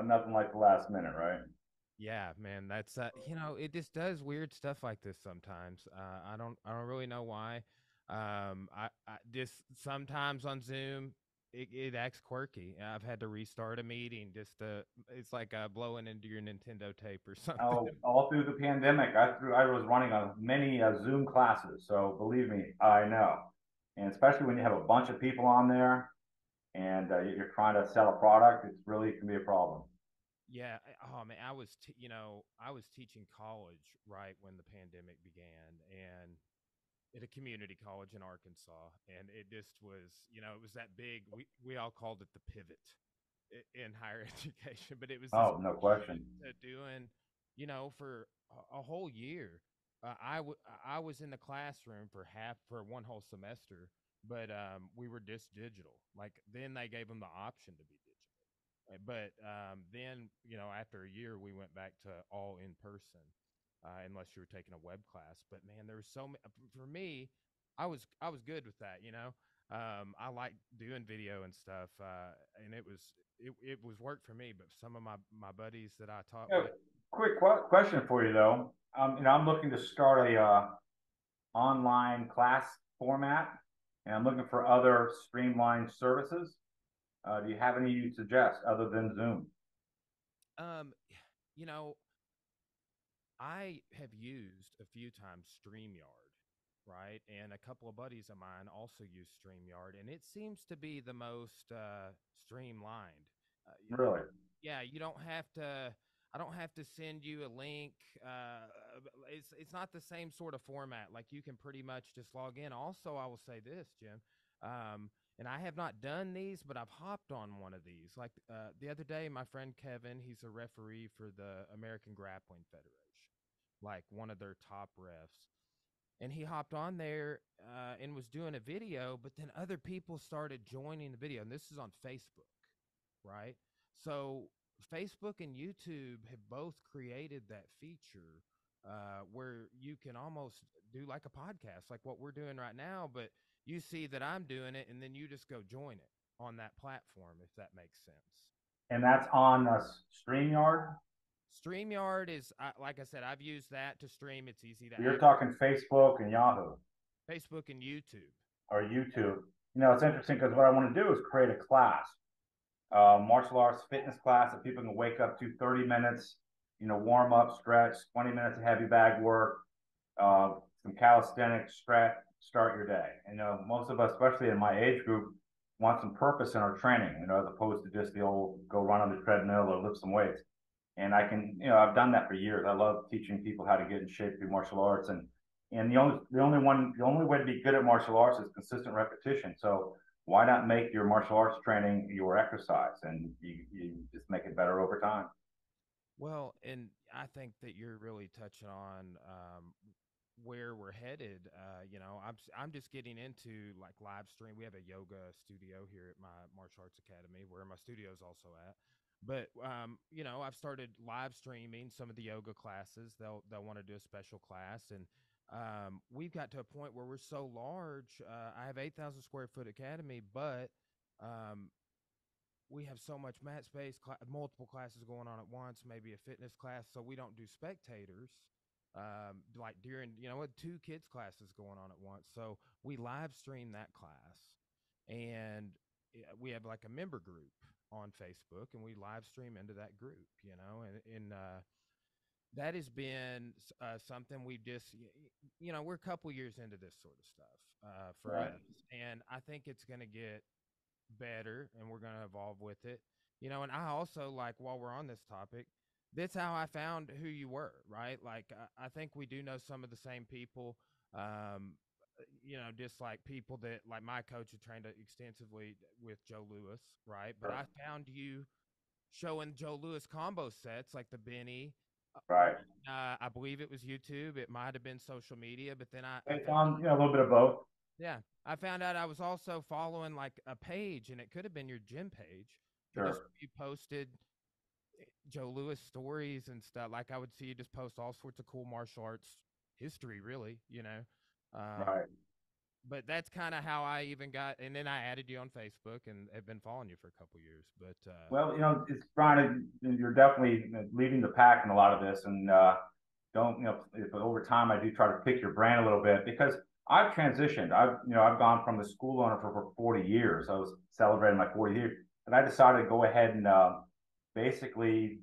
Nothing like the last minute, right? Yeah, man, that's it just does weird stuff like this sometimes. I don't really know why. I just sometimes on Zoom it acts quirky. I've had to restart a meeting just to. It's like blowing into your Nintendo tape or something. Oh, all through the pandemic, I was running on many Zoom classes. So believe me, I know. And especially when you have a bunch of people on there and you're trying to sell a product, it's really can be a problem. Yeah. Oh man, I was teaching college right when the pandemic began, and at a community college in Arkansas, and it just was, it was that big. We all called it the pivot in higher education, but it was this Oh, no question. to doing, for a whole year. I was in the classroom for one whole semester, but we were just digital. Like then they gave them the option to be digital. But then, after a year, we went back to all in person, unless you were taking a web class. But man, there was so many. For me, I was good with that. I like doing video and stuff, and it was work for me. But some of my buddies that I taught You know, with, quick question for you though. I'm looking to start a online class format, and I'm looking for other streamlined services. Do you have any you suggest other than Zoom? um, you know, I have used a few times StreamYard, right? And a couple of buddies of mine also use StreamYard, and it seems to be the most streamlined. Really? Yeah, you don't have to. I don't have to send you a link. It's not the same sort of format. Like you can pretty much just log in. Also, I will say this, Jim, and I have not done these, but I've hopped on one of these. Like the other day, my friend Kevin, he's a referee for the American Grappling Federation, like one of their top refs. And he hopped on there and was doing a video, but then other people started joining the video. And this is on Facebook, right? So Facebook and YouTube have both created that feature where you can almost do like a podcast, like what we're doing right now, but you see that I'm doing it, and then you just go join it on that platform, if that makes sense. And that's on StreamYard? StreamYard is, like I said, I've used that to stream. It's easy to You're access. talking Facebook and Yahoo Facebook and YouTube. or YouTube. It's interesting because what I want to do is create a class, martial arts fitness class that people can wake up to 30 minutes, warm up, stretch, 20 minutes of heavy bag work, some calisthenics, stretch, start your day. Most of us, especially in my age group, want some purpose in our training, as opposed to just the old go run on the treadmill or lift some weights. And I've done that for years. I love teaching people how to get in shape through martial arts, and the only way to be good at martial arts is consistent repetition. So why not make your martial arts training your exercise, and you just make it better over time. Well, and I think that you're really touching on where we're headed. I'm just getting into like live stream. We have a yoga studio here at my martial arts academy, where my studio is also at. But I've started live streaming some of the yoga classes. They'll want to do a special class, and we've got to a point where we're so large. I have 8,000 square foot academy, but um, we have so much mat space, multiple classes going on at once, maybe a fitness class. So we don't do spectators. Like during, with two kids classes going on at once. So we live stream that class, and we have like a member group on Facebook, and we live stream into that group, and that has been something we've just, we're a couple years into this sort of stuff for Right. us. And I think it's going to get better, and we're going to evolve with it. And I also, like, while we're on this topic, that's how I found who you were, right? Like I think we do know some of the same people. Just like people that, like, my coach had trained extensively with Joe Lewis, right? But I Sure. found you showing Joe Lewis combo sets like the Benny Right. I believe it was YouTube. It might have been social media, but then I It's found, on, a little bit of both. yeah, I found out I was also following like a page, and it could have been your gym page, but this Sure. you posted Joe Louis stories and stuff. Like I would see you just post all sorts of cool martial arts history, really, you know. Um, Right. but that's kind of how I even got. And then I added you on Facebook and have been following you for a couple years. But Well, it's Brian. You're definitely leading the pack in a lot of this, and don't if over time I do try to pick your brain a little bit because I've transitioned. I've gone from the school owner for 40 years. I was celebrating my 40 years, and I decided to go ahead and basically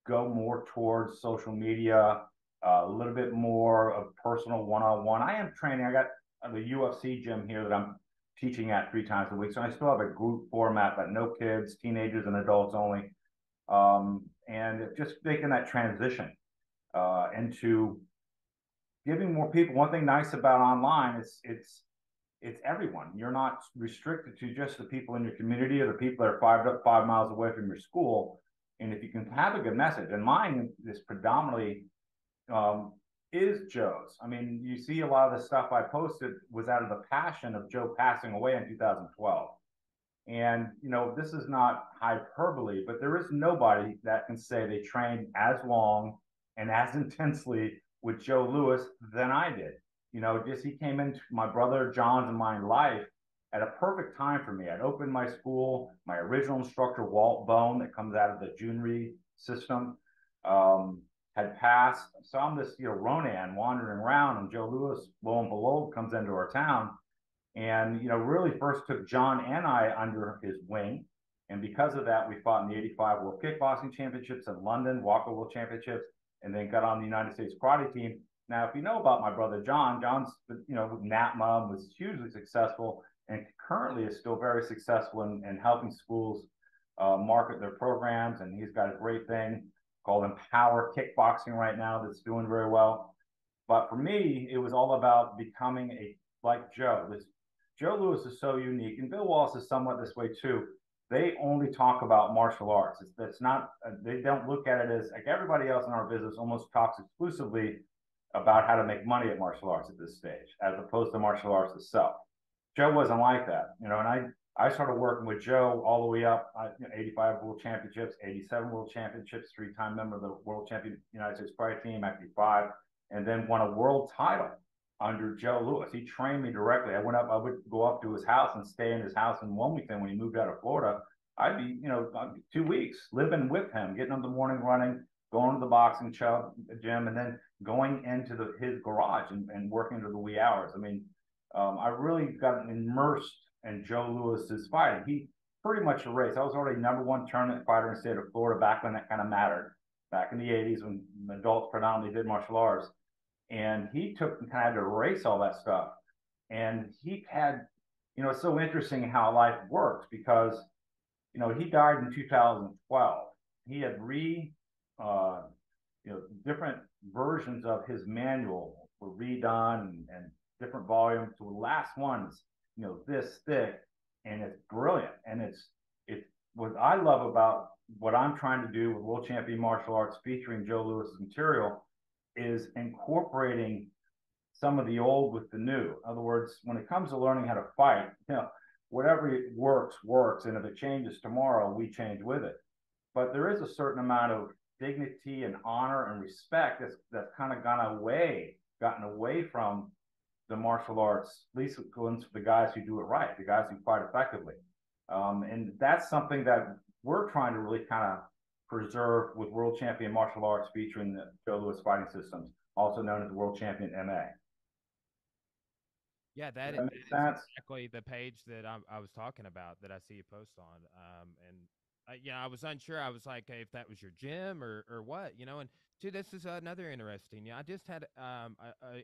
go more towards social media, a little bit more of personal one-on-one. I am training. I got the UFC gym here that I'm teaching at 3 times a week, so I still have a group format, but no kids, teenagers, and adults only. And just making that transition into giving more people. One thing nice about online is it's everyone. You're not restricted to just the people in your community or the people that are 5 miles away from your school. And if you can have a good message, and mine is predominantly um, is Joe's. I mean, you see a lot of the stuff I posted was out of the passion of Joe passing away in 2012. And, this is not hyperbole, but there is nobody that can say they trained as long and as intensely with Joe Louis than I did. Just he came into my brother John's and my life at a perfect time for me. I'd opened my school, my original instructor, Walt Bone, that comes out of the Junri system, had passed. So I'm this, Ronan wandering around, and Joe Louis, lo and behold, comes into our town and really first took John and I under his wing. And because of that, we fought in the '85 World Kickboxing Championships in London, Walker World Championships, and then got on the United States Karate Team. Now, if you know about my brother John, John's NATMA was hugely successful and currently is still very successful in helping schools market their programs. And he's got a great thing called Empower Kickboxing right now that's doing very well. But for me, it was all about becoming like Joe. Joe Louis is so unique, and Bill Wallace is somewhat this way too. They only talk about martial arts. That's not. They don't look at it as like everybody else in our business almost talks exclusively about how to make money at martial arts at this stage, as opposed to martial arts itself. Joe wasn't like that, and I started working with Joe all the way up, 85 World Championships, 87 World Championships, 3-time member of the World Champion United States Karate Team, actually 5, and then won a world title under Joe Louis. He trained me directly. I would go up to his house and stay in his house in Wilmington when he moved out of Florida. I'd be, 2 weeks living with him, getting up in the morning running, going to the boxing gym, and then going into his garage and working to the wee hours. I mean, I really got immersed in Joe Louis's fighting. He pretty much erased. I was already #1 tournament fighter in the state of Florida back when that kind of mattered, back in the '80s when adults predominantly did martial arts. And he took and kind of had to erase all that stuff. And he had, it's so interesting how life works because, he died in 2012. He had different versions of his manual were redone and different volumes. So the last one's, this thick and it's brilliant. And it's what I love about what I'm trying to do with World Champion Martial Arts featuring Joe Louis's material is incorporating some of the old with the new. In other words, when it comes to learning how to fight, whatever works. And if it changes tomorrow, we change with it. But there is a certain amount of dignity and honor and respect that's kind of gotten away from the martial arts, at least going to the guys who do it right, the guys who fight effectively. And that's something that we're trying to really kind of preserve with World Champion Martial Arts featuring the Joe Louis Fighting Systems, also known as World Champion MA. yeah, Does that that is, make that is sense? exactly the page that I was talking about that I see you post on. And I was unsure. I was like, hey, if that was your gym or what, And too, this is another interesting. I just had an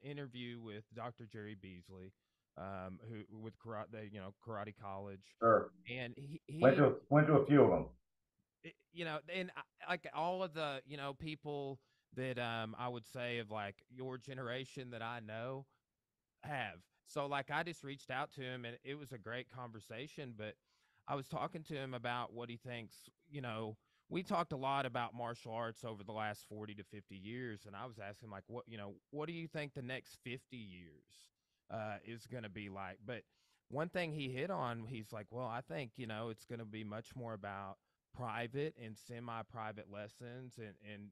interview with Dr. Jerry Beasley, who with karate college, Sure. and Went he to went to a few of them. and like all of the people that I would say of like your generation that I know have. So like I just reached out to him and it was a great conversation, but I was talking to him about what he thinks, we talked a lot about martial arts over the last 40 to 50 years and I was asking like what do you think the next 50 years is going to be like? But one thing he hit on, he's like, well, I think, it's going to be much more about private and semi-private lessons, and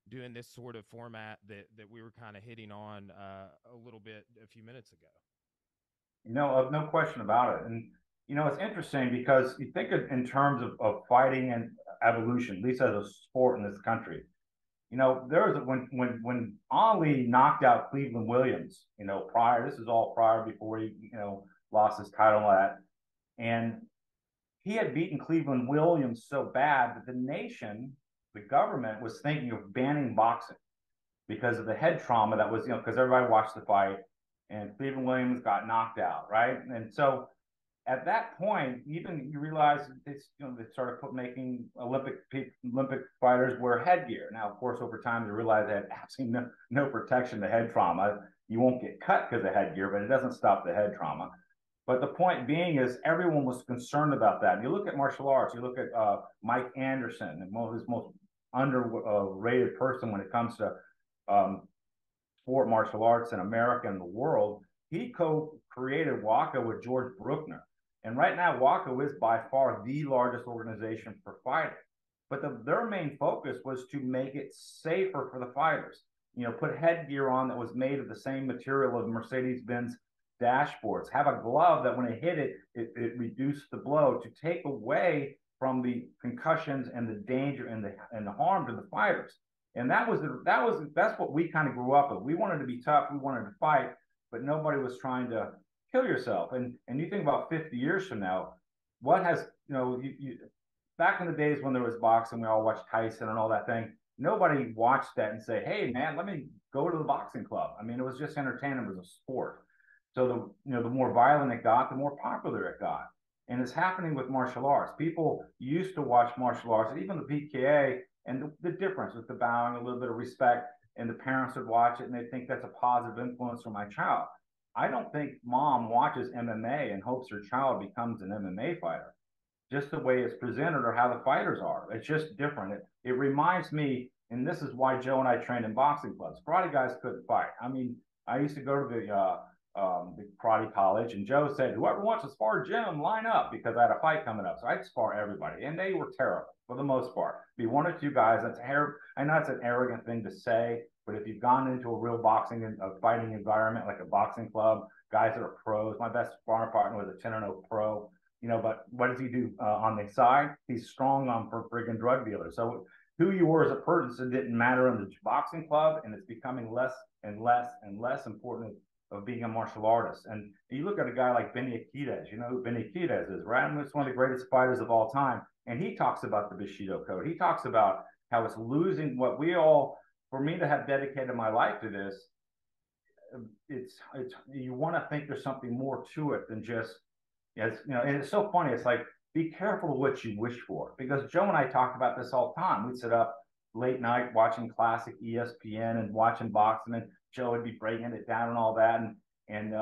doing this sort of format that we were kind of hitting on a little bit a few minutes ago. No question about it. And it's interesting because you think in terms of fighting and evolution, at least as a sport in this country. There was when Ali knocked out Cleveland Williams. Prior, this is all prior before he lost his title at, and he had beaten Cleveland Williams so bad that the nation, the government, was thinking of banning boxing because of the head trauma that was, because everybody watched the fight and Cleveland Williams got knocked out, right? And so at that point, even you realize they started making Olympic fighters wear headgear. Now, of course, over time they realized they had absolutely no protection to head trauma. You won't get cut because of headgear, but it doesn't stop the head trauma. But the point being is everyone was concerned about that. And you look at martial arts, you look at Mike Anderson, and one of his most underrated person when it comes to um, sport martial arts in America and the world. He co-created WACA with George Bruckner. And right now, WACA is by far the largest organization for fighting. But their main focus was to make it safer for the fighters. Put headgear on that was made of the same material of Mercedes-Benz dashboards. Have a glove that when it hit it reduced the blow to take away from the concussions and the danger and the harm to the fighters. And that's what we kind of grew up with. We wanted to be tough, we wanted to fight, but nobody was trying to kill yourself. And you think about 50 years from now, what has back in the days when there was boxing, we all watched Tyson and all that thing. Nobody watched that and say, "Hey, man, let me go to the boxing club." I mean, it was just entertainment, it was a sport. So the more violent it got, the more popular it got. And it's happening with martial arts. People used to watch martial arts, even the PKA, and the difference with the bowing, a little bit of respect, and the parents would watch it and they think that's a positive influence for my child. I don't think mom watches MMA and hopes her child becomes an MMA fighter. Just the way it's presented or how the fighters are. It's just different. It reminds me, and this is why Joe and I trained in boxing clubs. Karate guys couldn't fight. I mean, I used to go to the karate college, and Joe said, "Whoever wants to spar Jim, line up," because I had a fight coming up. So I'd spar everybody, and they were terrible for the most part. Be one or two guys. I know it's an arrogant thing to say, but if you've gone into a real boxing and a fighting environment like a boxing club, guys that are pros. My best sparring partner was a 10-0 pro. But what does he do on the side? He's strong on for friggin' drug dealers. So who you were as a person didn't matter in the boxing club, and it's becoming less and less and less important of being a martial artist. And you look at a guy like Benny Akitas, you know who Benny Akitas is, right? I mean, it's one of the greatest fighters of all time. And he talks about the Bushido Code. He talks about how it's losing what we all, for me to have dedicated my life to this, it's you want to think there's something more to it than just, yes, and it's so funny. It's like, be careful of what you wish for, because Joe and I talked about this all the time. We'd sit up late night watching classic ESPN and watching boxing, and Joe would be breaking it down and all that. And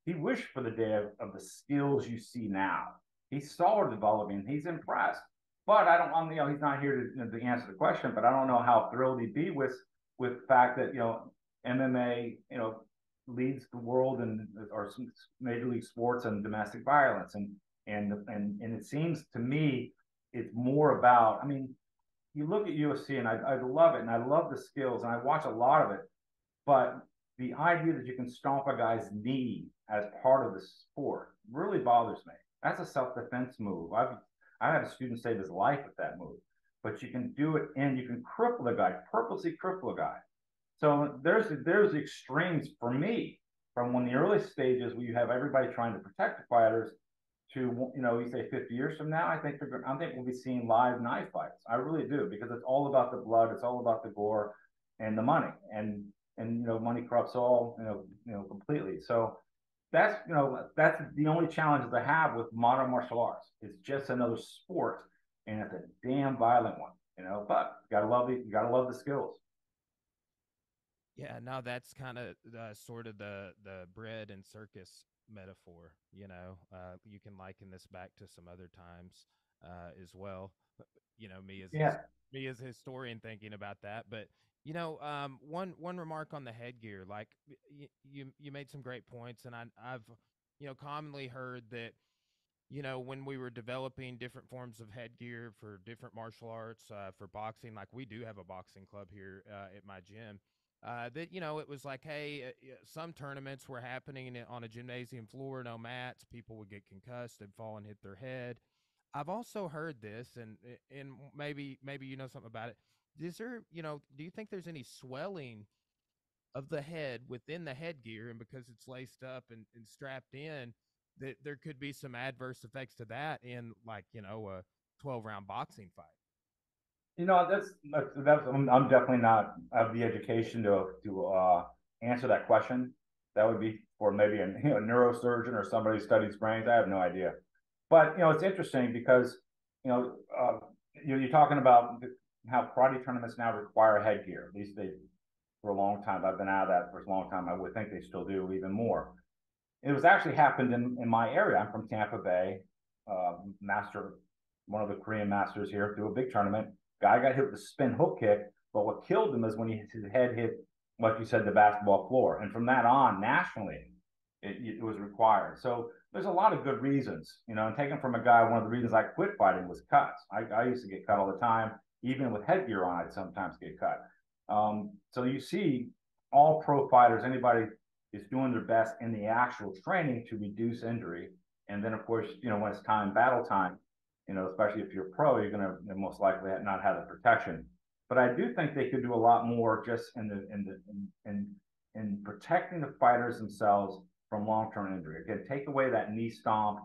he wished for the day of the skills you see now. He saw developing. He's impressed, but I don't. He's not here to answer the question. But I don't know how thrilled he'd be with the fact that MMA leads the world in or major league sports and domestic violence, and it seems to me it's more about. I mean, you look at UFC and I love it and I love the skills and I watch a lot of it, but the idea that you can stomp a guy's knee as part of the sport really bothers me. That's a self-defense move. I had a student save his life with that move, but you can do it and you can cripple a guy, purposely cripple a guy. So there's extremes for me from when the early stages where you have everybody trying to protect the fighters to you say 50 years from now, I think we'll be seeing live knife fights. I really do, because it's all about the blood, it's all about the gore and the money, and money corrupts all completely. So that's the only challenges I have with modern martial arts. It's just another sport, and it's a damn violent one. But you gotta love the skills. Yeah, no, that's kind of sort of the bread and circus metaphor. You can liken this back to some other times as well. Me as Yeah. me as a historian thinking about that. But one remark on the headgear, like you made some great points, and I've commonly heard that when we were developing different forms of headgear for different martial arts, for boxing, like we do have a boxing club here at my gym. That it was like, hey, some tournaments were happening on a gymnasium floor, no mats. People would get concussed and fall and hit their head. I've also heard this, and maybe you know something about it. Is there, do you think there's any swelling of the head within the headgear, and because it's laced up and strapped in, that there could be some adverse effects to that in, like, a 12-round boxing fight? I'm definitely not of the education to answer that question. That would be for maybe a neurosurgeon or somebody who studies brains. I have no idea. But it's interesting because you know uh, you're talking about how karate tournaments now require headgear. At least they for a long time. I've been out of that for a long time. I would think they still do even more. It was actually happened in my area. I'm from Tampa Bay. Master, one of the Korean masters here, through a big tournament. Guy got hit with a spin hook kick, but what killed him is when his head hit, like you said, the basketball floor. And from that on, nationally, it was required. So there's a lot of good reasons, and taken from a guy, one of the reasons I quit fighting was cuts. I used to get cut all the time. Even with headgear on, I'd sometimes get cut. So you see all pro fighters, anybody is doing their best in the actual training to reduce injury. And then, of course, when it's time, battle time, especially if you're pro, you're going to most likely not have the protection. But I do think they could do a lot more just in protecting the fighters themselves from long-term injury. Again, take away that knee stomp,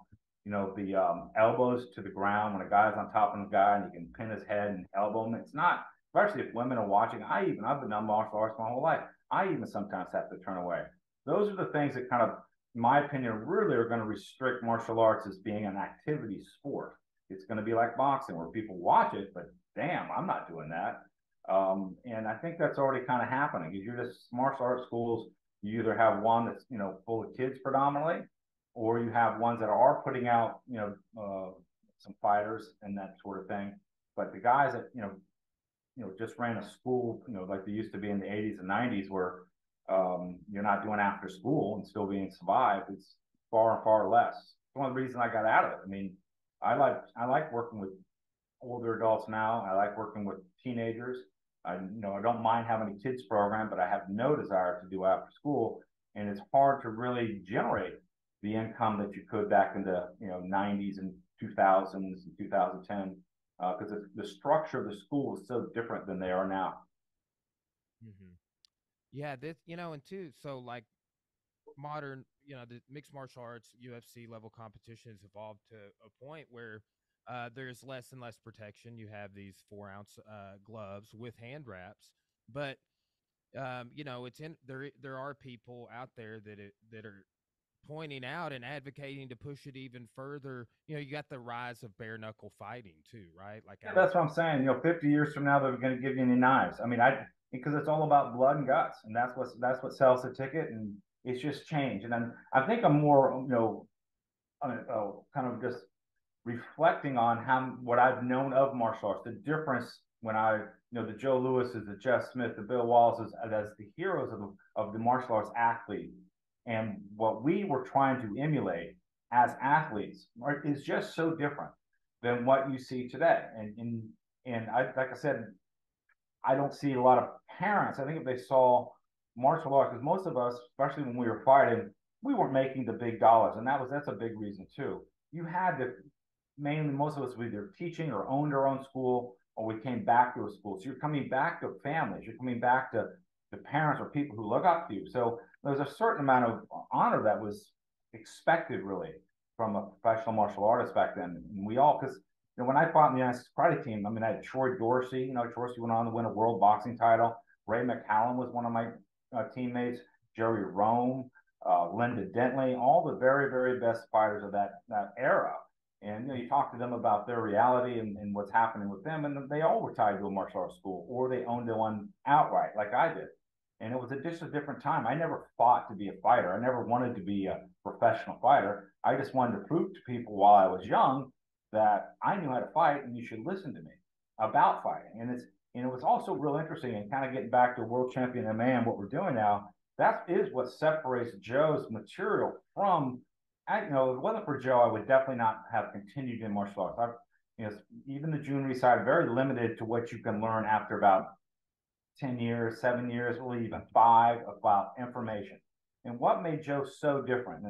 the elbows to the ground when a guy's on top of a guy and you can pin his head and elbow him. It's not, especially if women are watching. I've been on martial arts my whole life. I even sometimes have to turn away. Those are the things that kind of, in my opinion, really are going to restrict martial arts as being an activity sport. It's going to be like boxing where people watch it, but damn, I'm not doing that. And I think that's already kind of happening. You're just martial arts schools. You either have one that's full of kids predominantly, or you have ones that are putting out some fighters and that sort of thing. But the guys that just ran a school, like they used to be in the 80s and 90s, where you're not doing after school and still being survived. It's far and far less. It's one of the reasons I got out of it. I mean, I like working with older adults now. I like working with teenagers. I don't mind having a kids program, but I have no desire to do after school. And it's hard to really generate the income that you could back in the 90s and 2000s and 2010 because the structure of the school is so different than they are now. Hmm. Yeah, this, and too, so like modern, the mixed martial arts UFC level competition has evolved to a point where there's less and less protection. You have these 4-ounce gloves with hand wraps, but it's in there. There are people out there that are pointing out and advocating to push it even further. You got the rise of bare knuckle fighting too, right? Like Yeah, Alex. that's what I'm saying. 50 years from now, they're going to give you any knives. I mean, because it's all about blood and guts, and that's what sells the ticket, and it's just change. And then I think I'm more, kind of just reflecting on what I've known of martial arts, the difference when the Joe Lewis's, the Jeff Smith, the Bill Wallace's, as the heroes of the martial arts athlete, and what we were trying to emulate as athletes is just so different than what you see today. And like I said, I don't see a lot of parents. I think if they saw martial arts, because most of us, especially when we were fighting, we weren't making the big dollars, and that's a big reason too. You had to mainly most of us were either teaching or owned our own school, or we came back to a school. So you're coming back to families, you're coming back to the parents or people who look up to you. So there's a certain amount of honor that was expected really from a professional martial artist back then. And we all, because when I fought in the United States karate team, I mean, I had Troy Dorsey. Dorsey went on to win a world boxing title. Ray McCallum was one of my teammates. Jerry Rome, Linda Dentley, all the very, very best fighters of that era. And you talk to them about their reality and what's happening with them, and they all were tied to a martial arts school, or they owned one outright, like I did. And it was just a different time. I never fought to be a fighter. I never wanted to be a professional fighter. I just wanted to prove to people while I was young that I knew how to fight, and you should listen to me about fighting. And it was also real interesting, and kind of getting back to world champion MMA and what we're doing now. That is what separates Joe's material from you know, if it wasn't for Joe, I would definitely not have continued in martial arts. You know, even the junior side, very limited to what you can learn after about 10 years, 7 years, or even five about information. And what made Joe so different?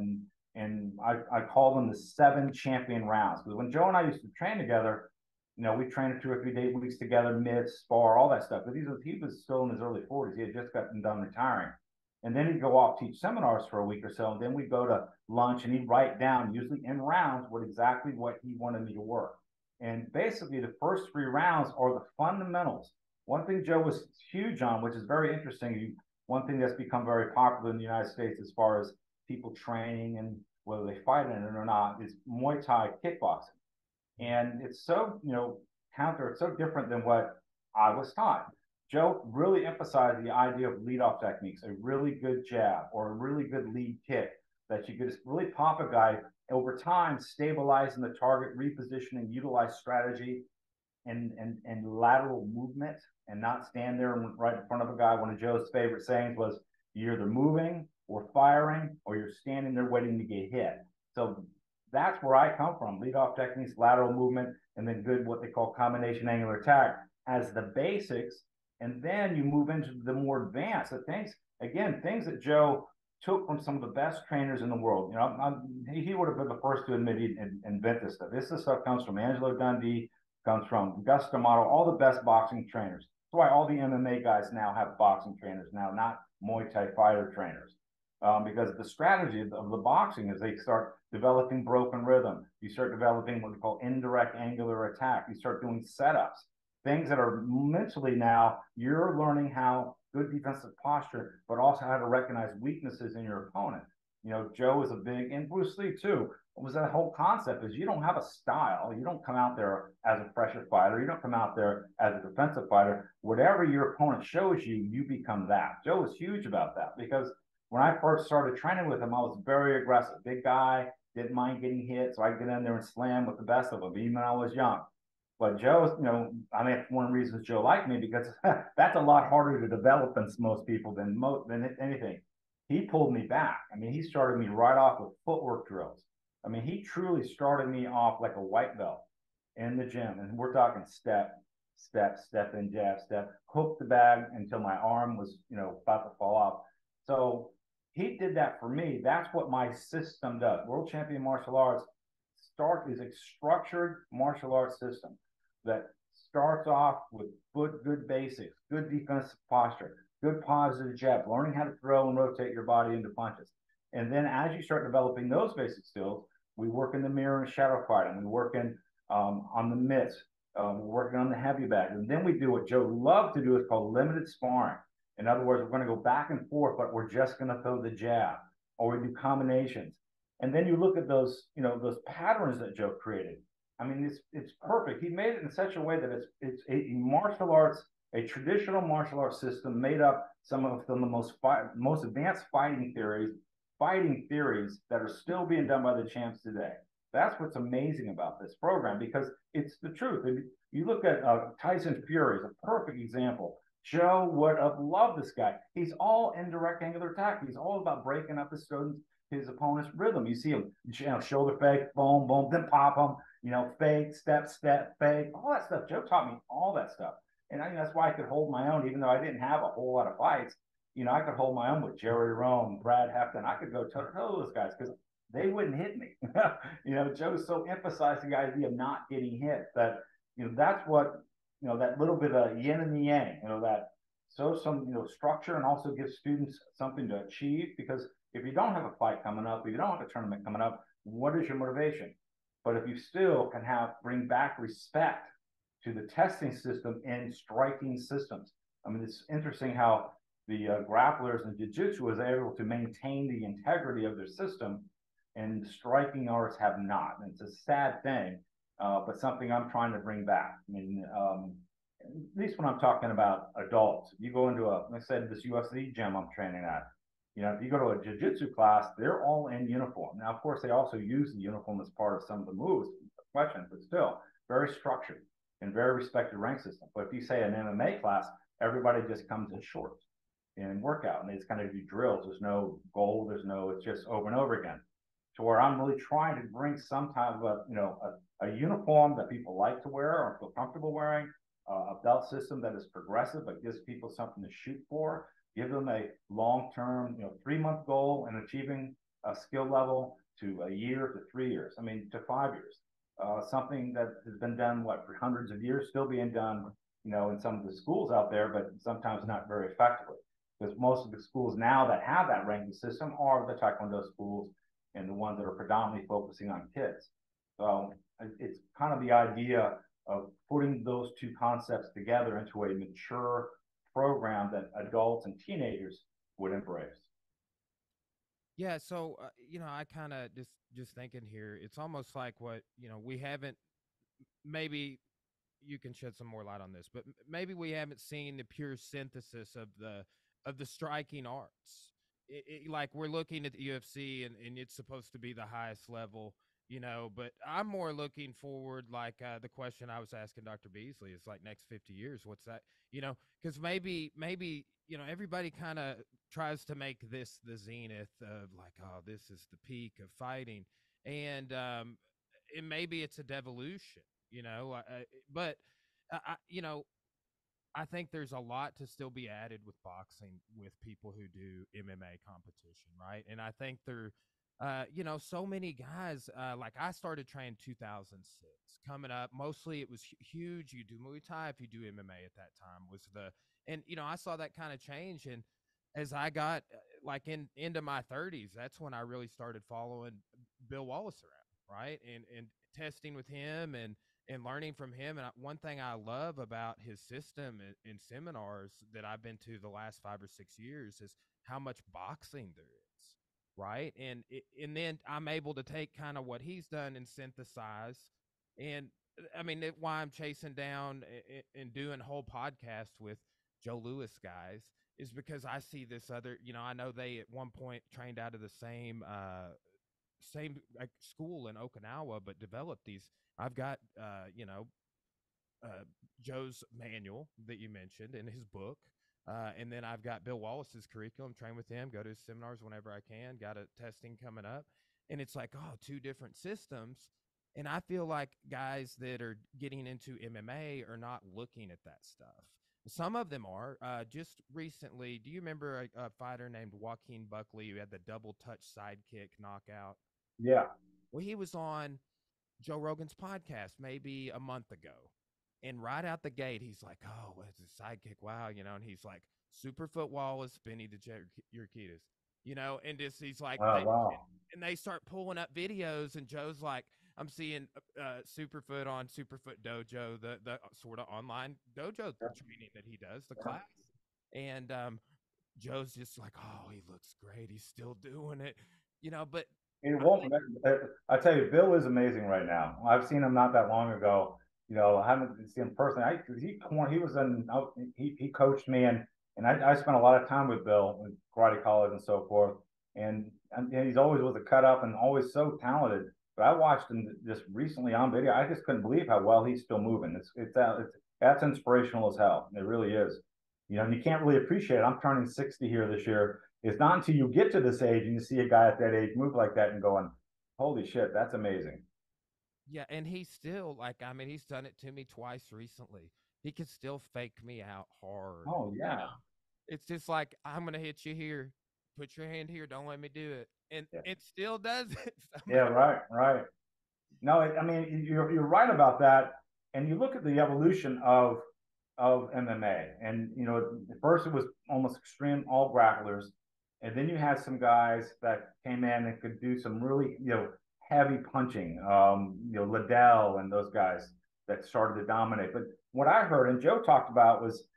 And I call them the 7 champion rounds. Because when Joe and I used to train together, you know, we trained 2 or 3 days together, mitts, spar, all that stuff. But he was still in his early 40s. He had just gotten done retiring. And then he'd go off, teach seminars for a week or so. And then we'd go to lunch and he'd write down, usually in rounds, what he wanted me to work. And basically, the first 3 rounds are the fundamentals. One thing Joe was huge on, which is very interesting, one thing that's become very popular in the United States as far as people training and whether they fight in it or not, is Muay Thai kickboxing. And it's so, you know, it's so different than what I was taught. Joe really emphasized the idea of lead-off techniques, a really good jab or a really good lead kick that you could just really pop a guy over time, stabilizing the target, repositioning, utilize strategy and lateral movement and not stand there right in front of a guy. One of Joe's favorite sayings was, you're either moving or firing or you're standing there waiting to get hit. So that's where I come from. Lead off techniques, lateral movement, and then good what they call combination angular attack as the basics. And then you move into the more advanced things. Again, things that Joe took from some of the best trainers in the world. You know, he would have been the first to admit he'd invent this stuff. This stuff comes from Angelo Dundee, comes from Gus D'Amato, all the best boxing trainers. That's why all the MMA guys now have boxing trainers now, not Muay Thai fighter trainers. Because the strategy of the boxing is they start developing broken rhythm. You start developing what we call indirect angular attack. You start doing setups, things that are mentally now you're learning how good defensive posture, but also how to recognize weaknesses in your opponent. You know, Joe is a big, and Bruce Lee too, was that whole concept is you don't have a style. You don't come out there as a pressure fighter. You don't come out there as a defensive fighter. Whatever your opponent shows you, you become that. Joe was huge about that because when I first started training with him, I was very aggressive. Big guy, didn't mind getting hit, so I'd get in there and slam with the best of them, even when I was young. But Joe, you know, I mean, one of the reasons Joe liked me because that's a lot harder to develop than most people than anything. He pulled me back. I mean, he started me right off with footwork drills. I mean, he truly started me off like a white belt in the gym. And we're talking step, step, step in, jab, step, hook the bag until my arm was, you know, about to fall off. So he did that for me. That's what my system does. World Champion Martial Arts is a structured martial arts system that starts off with good basics, good defensive posture, good positive jab, learning how to throw and rotate your body into punches. And then as you start developing those basic skills, we work in the mirror and shadow fighting. We work in on the mitts. We're working on the heavy bag. And then we do what Joe loved to do is called limited sparring. In other words, we're going to go back and forth, but we're just going to throw the jab or we do combinations. And then you look at those, you know, those patterns that Joe created. I mean, it's perfect. He made it in such a way that it's a martial arts, a traditional martial arts system made up some of the most advanced fighting theories that are still being done by the champs today. That's what's amazing about this program because it's the truth. And you look at Tyson Fury is a perfect example. Joe would have loved this guy. He's all indirect angular attack. He's all about breaking up his opponent's rhythm. You see him, you know, shoulder fake, boom, boom, then pop him, you know, fake, step, fake, all that stuff. Joe taught me all that stuff. And I think that's why I could hold my own, even though I didn't have a whole lot of fights. You know, I could hold my own with Jerry Roan, Brad Hefton. I could go toe to toe with those guys because they wouldn't hit me. You know, Joe so emphasized the idea of not getting hit that, you know, that's what, you know, that little bit of yin and the yang, you know, that some, you know, structure and also gives students something to achieve because if you don't have a fight coming up, if you don't have a tournament coming up, what is your motivation? But if you still can bring back respect to the testing system and striking systems. I mean, it's interesting how the grapplers and jiu-jitsu was able to maintain the integrity of their system and striking arts have not. And it's a sad thing, but something I'm trying to bring back. I mean, at least when I'm talking about adults, you go into like I said, this UFC gym I'm training at, you know, if you go to a jiu-jitsu class, they're all in uniform. Now, of course, they also use the uniform as part of some of the moves, questions, but still very structured and very respected rank system. But if you say an MMA class, everybody just comes in shorts and workout, and they just kind of do drills. There's no goal, it's just over and over again. to where I'm really trying to bring some type of a uniform that people like to wear or feel comfortable wearing, a belt system that is progressive but gives people something to shoot for, give them a long-term, 3-month goal and achieving a skill level to a year to 3 years. I mean, to 5 years. Something that has been done for hundreds of years, still being done, in some of the schools out there, but sometimes not very effectively. Because most of the schools now that have that ranking system are the Taekwondo schools and the ones that are predominantly focusing on kids. So it's kind of the idea of putting those two concepts together into a mature program that adults and teenagers would embrace. Yeah, so I kind of just thinking here, it's almost like what we haven't, maybe you can shed some more light on this, but maybe we haven't seen the pure synthesis of the striking arts. Like we're looking at the UFC, and it's supposed to be the highest level, but I'm more looking forward, like the question I was asking Dr. Beasley is like next 50 years, what's that? Because maybe everybody kind of tries to make this the zenith of like, oh, this is the peak of fighting, and maybe it's a devolution, but I think there's a lot to still be added with boxing with people who do MMA competition, right? And I think so many guys, like I started training 2006. Coming up, mostly it was huge. You do Muay Thai if you do MMA at that time and I saw that kind of change. And as I got like into my 30s, that's when I really started following Bill Wallace around, right? And testing with him and learning from him. And one thing I love about his system in seminars that I've been to the last 5 or 6 years is how much boxing there is, right? And then I'm able to take kind of what he's done and synthesize. And I mean, why I'm chasing down and doing whole podcasts with Joe Lewis guys is because I see this other, I know they at one point trained out of the same like school in Okinawa, but developed these. I've got uh, Joe's manual that you mentioned in his book, and then I've got Bill Wallace's curriculum. Train with him, go to his seminars whenever I can. Got a testing coming up, and it's like, oh, two different systems. And I feel like guys that are getting into MMA are not looking at that stuff. Some of them are. Just recently, do you remember a fighter named Joaquin Buckley who had the double touch sidekick knockout? Yeah. Well, he was on Joe Rogan's podcast maybe a month ago. And right out the gate, he's like, oh, what's a sidekick? Wow. And he's like, Superfoot Wallace, Benny the Jet Urquidez, and just he's like, Oh, wow. they start pulling up videos, and Joe's like, I'm seeing Superfoot on Superfoot Dojo, the sort of online dojo training that he does, the class. And Joe's just like, oh, he looks great. He's still doing it, but It I won't. think, I tell you, Bill is amazing right now. I've seen him not that long ago. I haven't seen him personally. He was in. He coached me, and I spent a lot of time with Bill in karate college and so forth. And he's always was a cut up and always so talented. But I watched him just recently on video. I just couldn't believe how well he's still moving. That's inspirational as hell. It really is. And you can't really appreciate it. I'm turning 60 here this year. It's not until you get to this age and you see a guy at that age move like that and going, holy shit, that's amazing. yeah, and he's still like, I mean, he's done it to me twice recently. He can still fake me out hard. Oh, yeah. It's just like, I'm gonna hit you here. Put your hand here. Don't let me do it. And Yeah. it still does it Yeah, somehow. right, right. No, I mean you're right about that. And you look at the evolution of MMA, and at first it was almost extreme all grapplers, and then you had some guys that came in and could do some really heavy punching. Liddell and those guys that started to dominate. But what I heard and Joe talked about was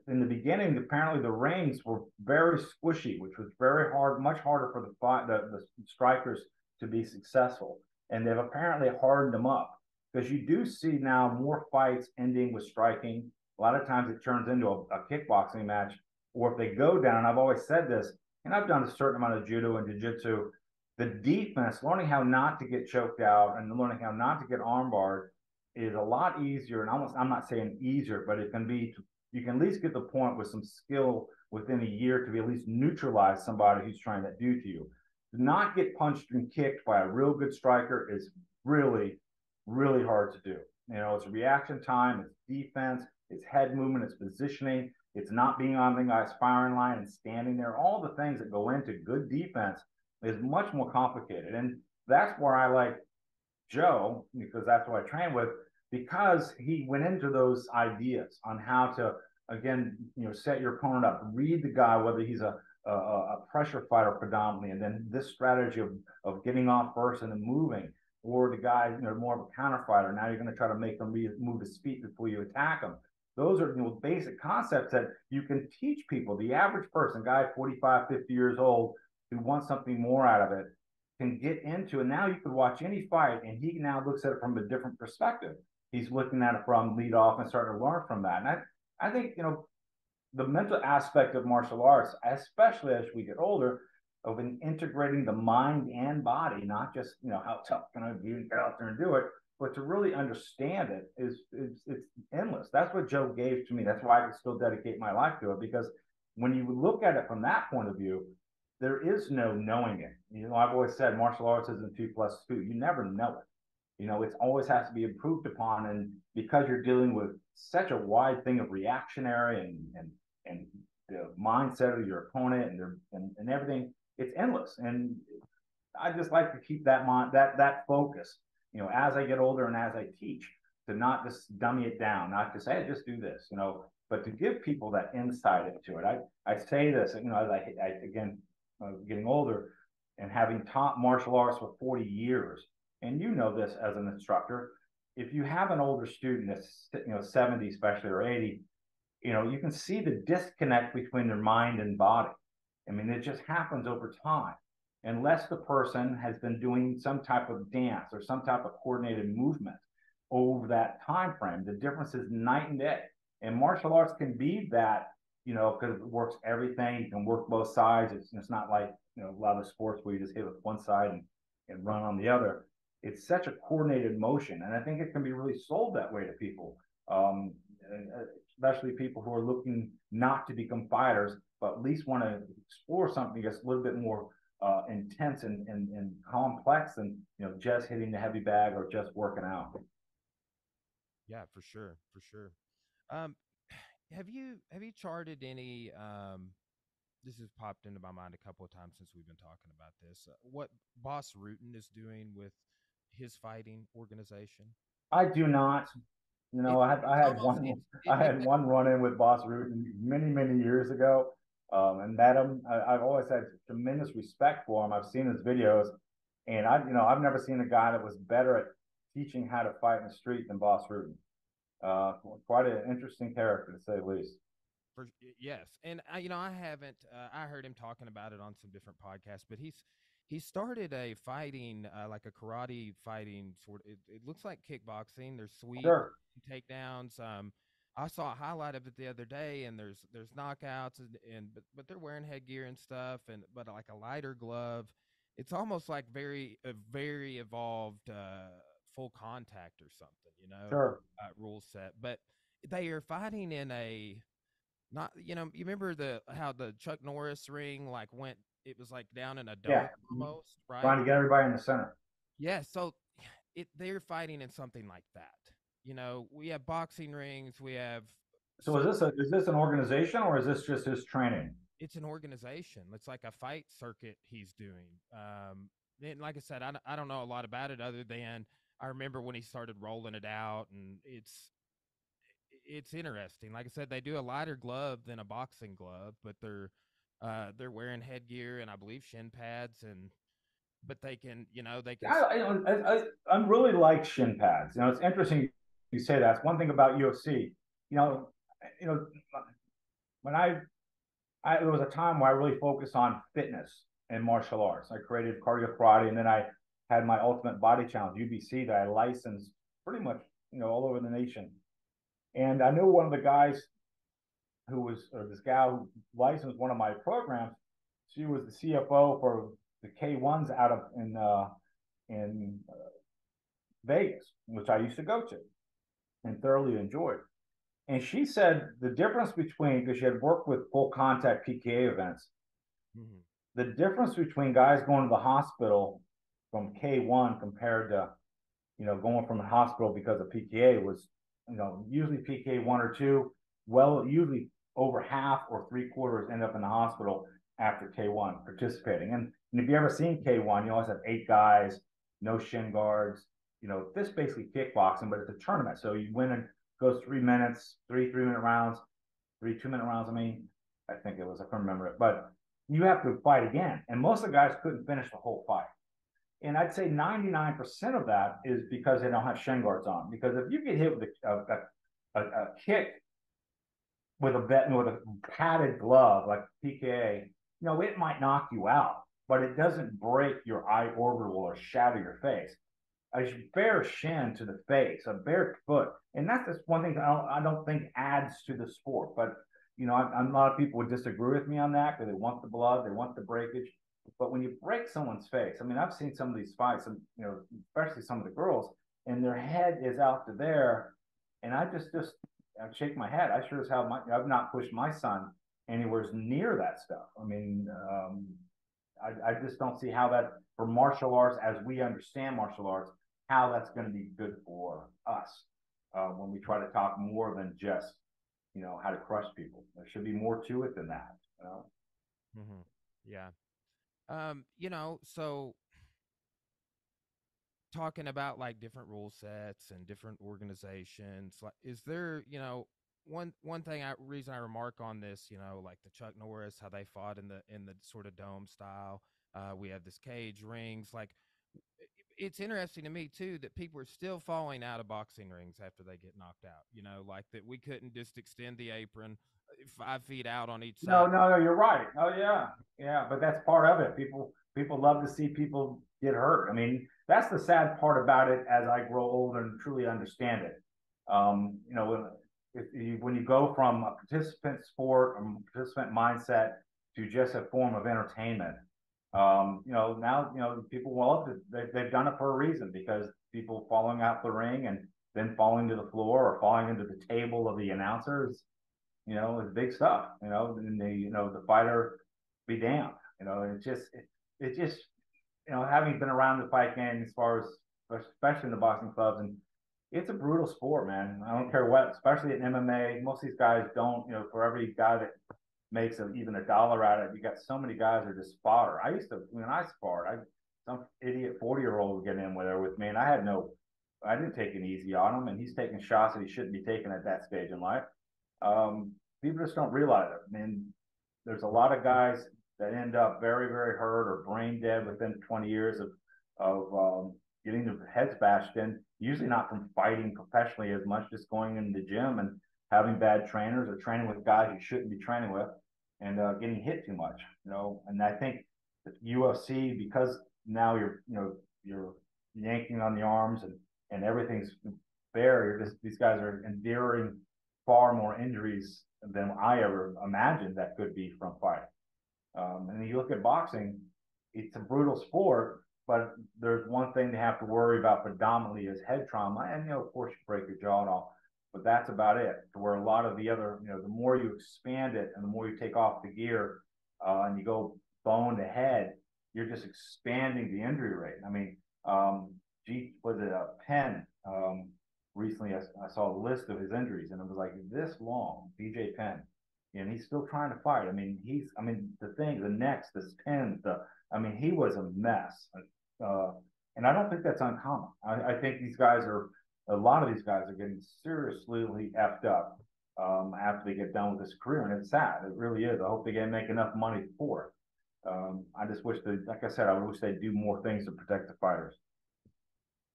in the beginning, apparently the rings were very squishy, which was very hard, much harder for the strikers to be successful. And they've apparently hardened them up because you do see now more fights ending with striking. A lot of times it turns into a kickboxing match, or if they go down, I've always said this, and I've done a certain amount of judo and jiu-jitsu, the defense, learning how not to get choked out and learning how not to get armbarred is a lot easier. And almost, I'm not saying easier, but it can be, you can at least get the point with some skill within a year to be at least neutralize somebody who's trying to do to you. to not get punched and kicked by a real good striker is really, really hard to do. You know, it's reaction time, it's defense, it's head movement, it's positioning, it's not being on the guy's firing line and standing there. All the things that go into good defense is much more complicated. And that's where I like Joe, because that's what I train with, because he went into those ideas on how to, again, you know, set your opponent up, read the guy, whether he's a pressure fighter predominantly, and then this strategy of getting off first and then moving, or the guy, you know, more of a counter fighter. Now you're going to try to make him move his feet before you attack him. Those are, you know, basic concepts that you can teach people. The average person, guy 45, 50 years old, who wants something more out of it, can get into. And now you could watch any fight, and he now looks at it from a different perspective. He's looking at it from lead off and starting to learn from that. And I think, you know, the mental aspect of martial arts, especially as we get older, of integrating the mind and body, not just, you know, how tough can I be and get out there and do it, but to really understand it is it's endless. That's what Joe gave to me. That's why I can still dedicate my life to it, because when you look at it from that point of view, there is no knowing it. You know, I've always said martial arts isn't 2 + 2. You never know it. You know, it always has to be improved upon. And because you're dealing with such a wide thing of reactionary and the mindset of your opponent and everything, it's endless. And I just like to keep that that focus, you know, as I get older and as I teach, to not just dummy it down, not to say, hey, just do this, you know, but to give people that insight into it. I say this, you know, as I again, getting older and having taught martial arts for 40 years, and you know this as an instructor, if you have an older student that's, you know, 70 especially, or 80, you know, you can see the disconnect between their mind and body. I mean, it just happens over time. Unless the person has been doing some type of dance or some type of coordinated movement over that time frame, the difference is night and day. And martial arts can be that, you know, because it works everything. You can work both sides. It's not like, you know, a lot of sports where you just hit with one side and run on the other. It's such a coordinated motion, and I think it can be really sold that way to people, especially people who are looking not to become fighters, but at least want to explore something that's a little bit more intense and complex than, you know, just hitting the heavy bag or just working out. Yeah, for sure, for sure. Um, have you charted any? This has popped into my mind a couple of times since we've been talking about this. What Boss Rutan is doing with his fighting organization? I do not. You know, It's I it's had almost one it's I it had one run in with Boss Rutan many years ago, and met him. I've always had tremendous respect for him. I've seen his videos, and I've never seen a guy that was better at teaching how to fight in the street than Boss Rutan. Uh, Quite an interesting character to say the least. yes, and I haven't. I heard him talking about it on some different podcasts, but he started a fighting, like a karate fighting sort. It looks like kickboxing. There's sweep Sure. takedowns. I saw a highlight of it the other day, and there's knockouts, and but they're wearing headgear and stuff, and but like a lighter glove. It's almost like a very evolved full contact or something, Sure. rule set. But they are fighting in a not, you remember how the Chuck Norris ring like went, it was like down in a Yeah. dome almost, right? Trying to get everybody in the center. Yeah, so they're fighting in something like that. We have boxing rings, we have So circuit. is this an organization, or is this just his training? It's an organization. It's like a fight circuit he's doing. And like I said, I don't know a lot about it other than I remember when he started rolling it out, and it's interesting. Like I said, they do a lighter glove than a boxing glove, but they're wearing headgear and I believe shin pads, and but they can. I really like shin pads. You know, it's interesting you say that. It's one thing about UFC. You know, you know, when there was a time where I really focused on fitness and martial arts. I created cardio karate, and then I had my Ultimate Body Challenge (UBC) that I licensed pretty much, you know, all over the nation. And I knew one of the guys or this gal who licensed one of my programs. She was the CFO for the K1s out of in Vegas, which I used to go to and thoroughly enjoyed. And she said the difference between, because she had worked with full contact PKA events, Mhm. the difference between guys going to the hospital from K1 compared to, going from the hospital because of PKA was, usually PKA 1 or 2. Well, usually over half or 3/4 end up in the hospital after K1 participating. And if you ever seen K1, you always have 8 guys, no shin guards. This basically kickboxing, but it's a tournament. So you win and goes 3 minutes, 3 3-minute rounds, 3 2-minute rounds. I think it was, I can't remember it, but you have to fight again. And most of the guys couldn't finish the whole fight. And I'd say 99% of that is because they don't have shin guards on. Because if you get hit with a kick with a padded glove like PKA, it might knock you out, but it doesn't break your eye orbital or shatter your face. A bare shin to the face, a bare foot, and that's just one thing I don't think adds to the sport. But a lot of people would disagree with me on that because they want the blood, they want the breakage. But when you break someone's face, I've seen some of these fights, and especially some of the girls, and their head is out to there, and I shake my head. I sure as hell, I've not pushed my son anywhere near that stuff. I just don't see how that for martial arts, as we understand martial arts, how that's going to be good for us when we try to talk more than just how to crush people. There should be more to it than that. Hmm. Yeah. So talking about like different rule sets and different organizations, like is there, one thing reason I remark on this, like the Chuck Norris, how they fought in the sort of dome style. We have this cage rings. Like it's interesting to me too that people are still falling out of boxing rings after they get knocked out. Like that we couldn't just extend the apron 5 feet out on each side. No, no, no, you're right. Oh yeah, yeah, but that's part of it. People love to see people get hurt. That's the sad part about it as I grow older and truly understand it. When when you go from a participant sport, a participant mindset to just a form of entertainment, now people love it. They've done it for a reason because people falling out the ring and then falling to the floor or falling into the table of the announcers, it's big stuff, and the fighter be damned. It's just, having been around the fight game as far as, especially in the boxing clubs, and it's a brutal sport, man. I don't care what, especially in MMA, most of these guys don't, for every guy that makes even $1 out of it, you got so many guys that are just fodder. I used to, when I sparred, some idiot 40-year-old would get in with me, and I didn't take it easy on him, and he's taking shots that he shouldn't be taking at that stage in life. People just don't realize it. There's a lot of guys that end up very, very hurt or brain dead within 20 years of getting their heads bashed in. Usually not from fighting professionally as much, just going in the gym and having bad trainers or training with guys you shouldn't be training with, and getting hit too much. And I think the UFC, because now you're yanking on the arms and everything's bare. These guys are enduring far more injuries than I ever imagined that could be from fighting. And you look at boxing, it's a brutal sport, but there's one thing they have to worry about predominantly is head trauma. And, of course, you break your jaw and all, but that's about it. To where a lot of the other, the more you expand it and the more you take off the gear and you go bone to head, you're just expanding the injury rate. Was it a Penn? Recently, I saw a list of his injuries, and it was like this long. BJ Penn, and he's still trying to fight. The necks, the spins, he was a mess. And I don't think that's uncommon. I think a lot of these guys are getting seriously effed up after they get done with this career, and it's sad. It really is. I hope they make enough money for it. I just wish like I said, I wish they'd do more things to protect the fighters.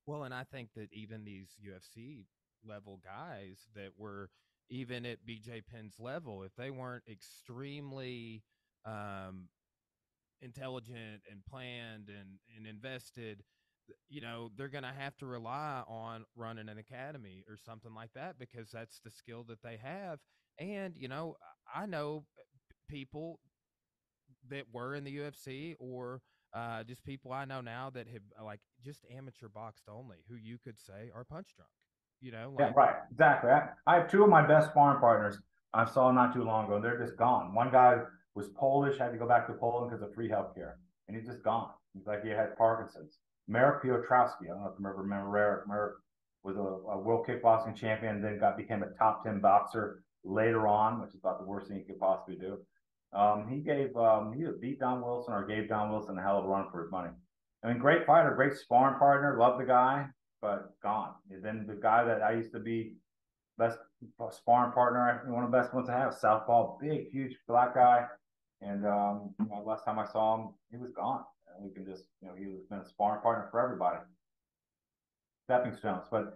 Well, and I think that even these UFC level guys that were even at BJ Penn's level, if they weren't extremely um, intelligent and planned and invested, they're going to have to rely on running an academy or something like that because that's the skill that they have. And, I know people that were in the UFC or just people I know now that have like just amateur boxed only who you could say are punch drunk, Yeah, like, right. Exactly. I have two of my best sparring partners I saw not too long ago. They're just gone. One guy was Polish, had to go back to Poland because of free healthcare, and he's just gone. He's like he had Parkinson's. Marek Piotrowski, I don't know if you remember Marek. Marek was a world kickboxing champion, then became a top 10 boxer later on, which is about the worst thing he could possibly do. He beat Don Wilson or gave Don Wilson a hell of a run for his money. I mean, great fighter, great sparring partner, love the guy, but gone. And then the guy that I used to be best sparring partner, one of the best ones to have, southpaw, big, huge black guy. And last time I saw him, he was gone. And we can just, he was been a sparring partner for everybody. Stepping stones, but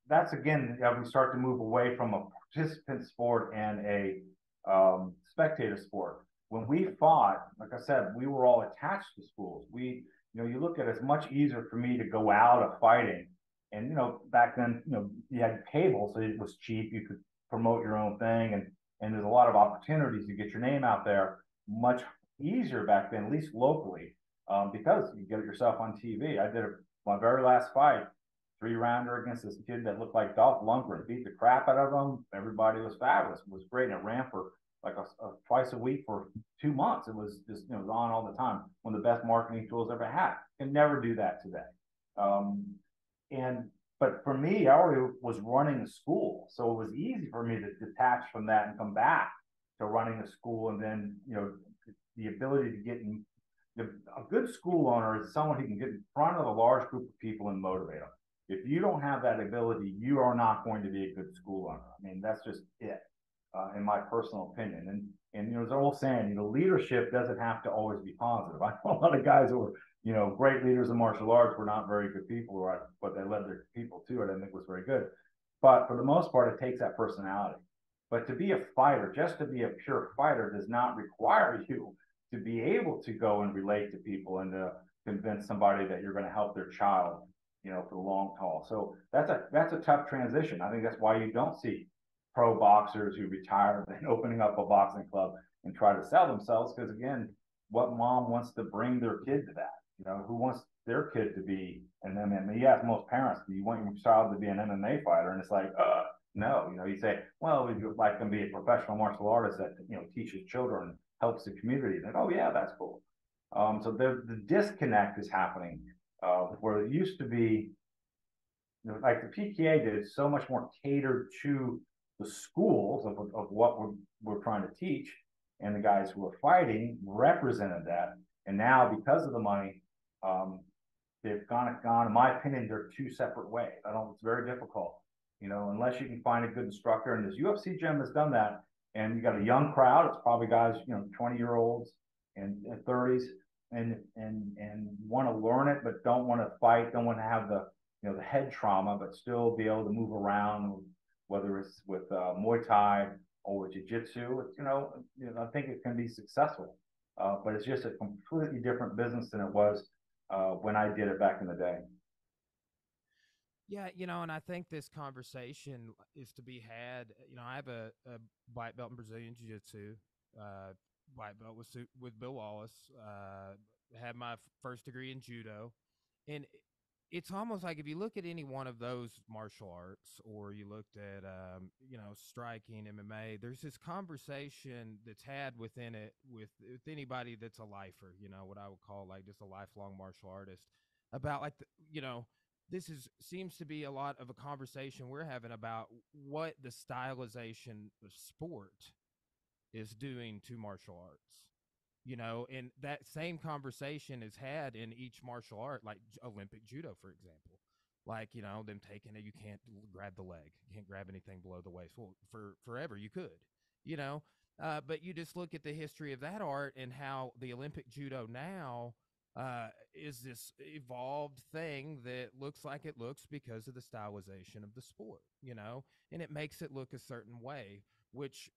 that's again, we start to move away from a participant sport and a spectator sport. When we fought, like I said, we were all attached to schools. You look at it, it's much easier for me to go out of fighting. And, back then, you had cable, so it was cheap. You could promote your own thing. And there's a lot of opportunities to get your name out there much easier back then, at least locally, because you get yourself on TV. I did my very last fight, 3-rounder against this kid that looked like Dolph Lundgren, beat the crap out of him. Everybody was fabulous. It was great. And it ran for like twice a week for 2 months. It was just, it was on all the time. One of the best marketing tools I've ever had. Can never do that today. But for me, I already was running a school. So it was easy for me to detach from that and come back to running a school. And then, the ability to get in, a good school owner is someone who can get in front of a large group of people and motivate them. If you don't have that ability, you are not going to be a good school owner. I mean, that's just it, in my personal opinion. And there's an old saying, leadership doesn't have to always be positive. I know a lot of guys who were, great leaders in martial arts were not very good people, but they led their people to it. I think was very good. But for the most part, it takes that personality. But to be a fighter, just to be a pure fighter, does not require you to be able to go and relate to people and to convince somebody that you're going to help their child, for the long haul. So that's a tough transition. I think that's why you don't see pro boxers who retire and opening up a boxing club and try to sell themselves. Because again, what mom wants to bring their kid to that? Who wants their kid to be an MMA? You ask most parents, do you want your child to be an MMA fighter? And it's like, no. You say, well, we would like them to be a professional martial artist that teaches children, helps the community. And oh yeah, that's cool. So the disconnect is happening, where it used to be, like the PKA did so much more catered to the schools of what we're trying to teach, and the guys who are fighting represented that. And now, because of the money, they've gone. In my opinion, they're two separate ways. It's very difficult, unless you can find a good instructor. And this UFC gym has done that. And you got a young crowd. It's probably guys, 20-year-olds and 30s, and want to learn it, but don't want to fight, don't want to have the the head trauma, but still be able to move around, whether it's with Muay Thai or with Jiu-Jitsu. I think it can be successful, but it's just a completely different business than it was when I did it back in the day. Yeah, and I think this conversation is to be had. I have a white belt in Brazilian Jiu-Jitsu, white belt with Bill Wallace, had my first degree in judo. And it's almost like if you look at any one of those martial arts, or you looked at, striking, MMA, there's this conversation that's had within it with anybody that's a lifer, what I would call like just a lifelong martial artist, about like, seems to be a lot of a conversation we're having about what the stylization of sport is doing to martial arts. And that same conversation is had in each martial art, like Olympic judo, for example. Like, them taking it, you can't grab the leg, you can't grab anything below the waist. Well, forever you could, but you just look at the history of that art and how the Olympic judo now is this evolved thing that looks like it looks because of the stylization of the sport, and it makes it look a certain way, which,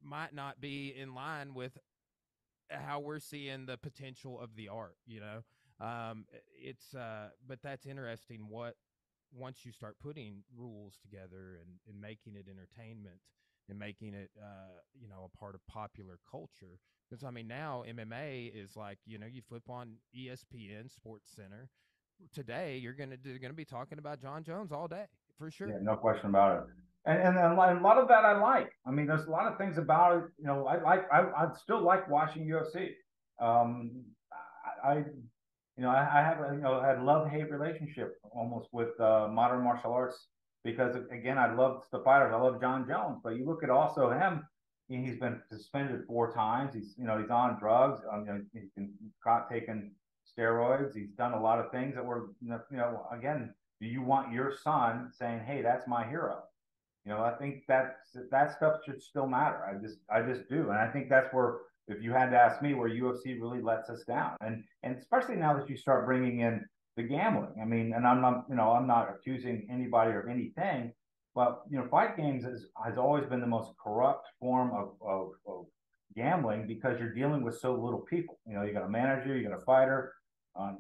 might not be in line with how we're seeing the potential of the art, but that's interesting. Once you start putting rules together and making it entertainment and making it, a part of popular culture. Because now MMA is like, you flip on ESPN Sports Center today, they're going to be talking about John Jones all day, for sure. Yeah, no question about it. And a lot of that I like. I mean, there's a lot of things about it. You know, I still like watching UFC. Um, I you know, I have a, you know, a love hate relationship almost with modern martial arts because again, I love the fighters. I love John Jones, but you look at also him. He's been suspended 4 times. He's, you know, he's on drugs. You know, he's been caught taking steroids. He's done a lot of things that were, you know, again, do you want your son saying, "Hey, that's my hero"? You know, I think that stuff should still matter. I just do, and I think that's where, if you had to ask me, where UFC really lets us down, and especially now that you start bringing in the gambling. I mean, and I'm not, you know, I'm not accusing anybody of anything, but you know, fight games has always been the most corrupt form of gambling because you're dealing with so little people. You know, you got a manager, you got a fighter on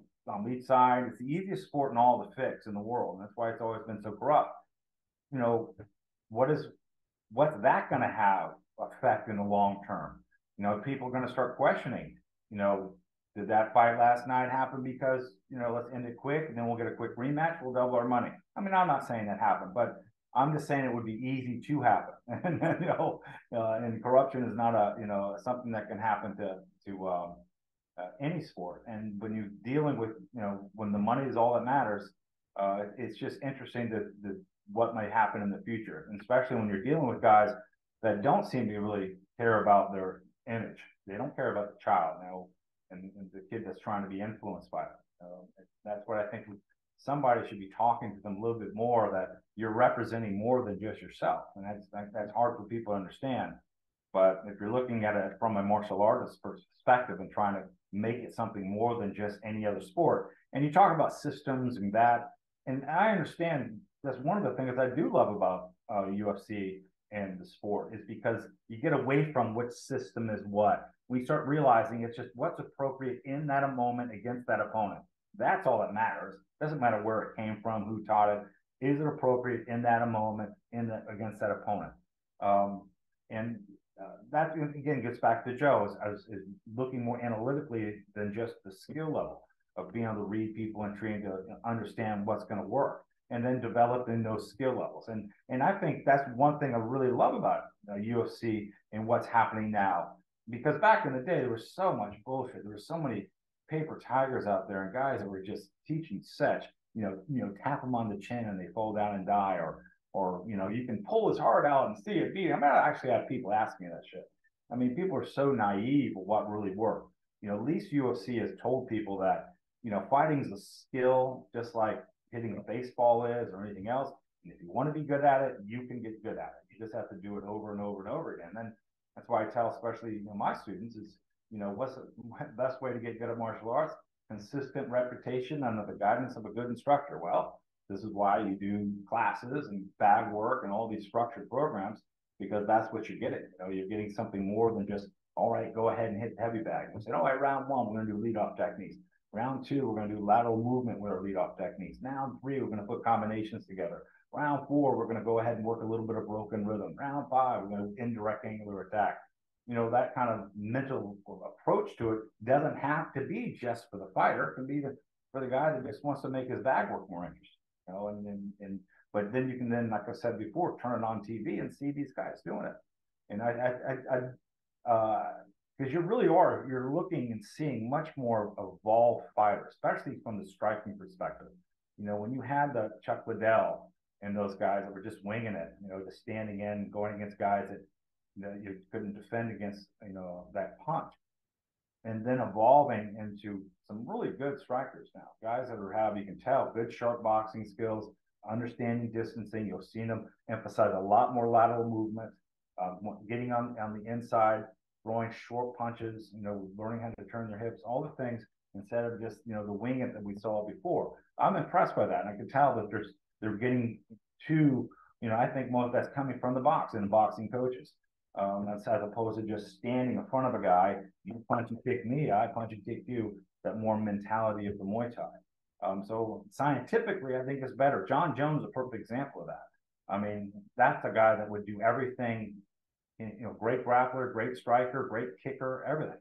each side. It's the easiest sport in all the fix in the world, and that's why it's always been so corrupt. You know, what is what's that going to have effect in the long term? You know, people are going to start questioning. You know, did that fight last night happen because, you know, let's end it quick and then we'll get a quick rematch, we'll double our money? I mean, I'm not saying that happened, but I'm just saying it would be easy to happen. And you know, and corruption is not a, you know, something that can happen to any sport. And when you're dealing with, you know, when the money is all that matters, it's just interesting to what might happen in the future, and especially when you're dealing with guys that don't seem to really care about their image. They don't care about the child now, and the kid that's trying to be influenced by it. That's what I think somebody should be talking to them a little bit more, that you're representing more than just yourself, and that's hard for people to understand. But if you're looking at it from a martial artist perspective and trying to make it something more than just any other sport, and you talk about systems and that, and I understand that's one of the things I do love about UFC and the sport is because you get away from which system is what. We start realizing it's just what's appropriate in that moment against that opponent. That's all that matters. Doesn't matter where it came from, who taught it. Is it appropriate in that moment against that opponent? And that again gets back to Joe is looking more analytically than just the skill level of being able to read people and trying to understand what's going to work, and then developing those skill levels. And I think that's one thing I really love about UFC and what's happening now. Because back in the day, there was so much bullshit. There were so many paper tigers out there and guys that were just teaching such, tap them on the chin and they fall down and die, or you know, you can pull his heart out and see it beat. I mean, I actually have people asking me that shit. I mean, people are so naive of what really worked. You know, at least UFC has told people that, you know, fighting is a skill, just like hitting a baseball is or anything else. And if you want to be good at it, you can get good at it. You just have to do it over and over and over again. And that's why I tell, especially, you know, my students is, you know, what's the best way to get good at martial arts? Consistent repetition under the guidance of a good instructor. Well, this is why you do classes and bag work and all these structured programs, because that's what you're getting. You know, you're getting something more than just, all right, go ahead and hit the heavy bag. You say, all right, round one, we're going to do lead off techniques. Round two, we're going to do lateral movement with our lead off techniques. Round three, we're going to put combinations together. Round four, we're going to go ahead and work a little bit of broken rhythm. Round five, we're going to indirect angular attack. You know, that kind of mental approach to it doesn't have to be just for the fighter. It can be for the guy that just wants to make his bag work more interesting. You know, and but then you can then, like I said before, turn it on TV and see these guys doing it. And because you really are, you're looking and seeing much more evolved fighters, especially from the striking perspective. You know, when you had the Chuck Liddell and those guys that were just winging it, you know, just standing in, going against guys that, you know, you couldn't defend against, you know, that punch, and then evolving into some really good strikers now, guys that have, you can tell, good sharp boxing skills, understanding distancing. You'll see them emphasize a lot more lateral movement, getting on the inside, throwing short punches, you know, learning how to turn their hips, all the things, instead of just, you know, the wing it that we saw before. I'm impressed by that. And I can tell that they're getting to, you know, I think most of that's coming from the box and the boxing coaches. That's as opposed to just standing in front of a guy, you punch and kick me, I punch and kick you, that more mentality of the Muay Thai. So scientifically, I think it's better. John Jones is a perfect example of that. I mean, that's a guy that would do everything, you know, great grappler, great striker, great kicker, everything.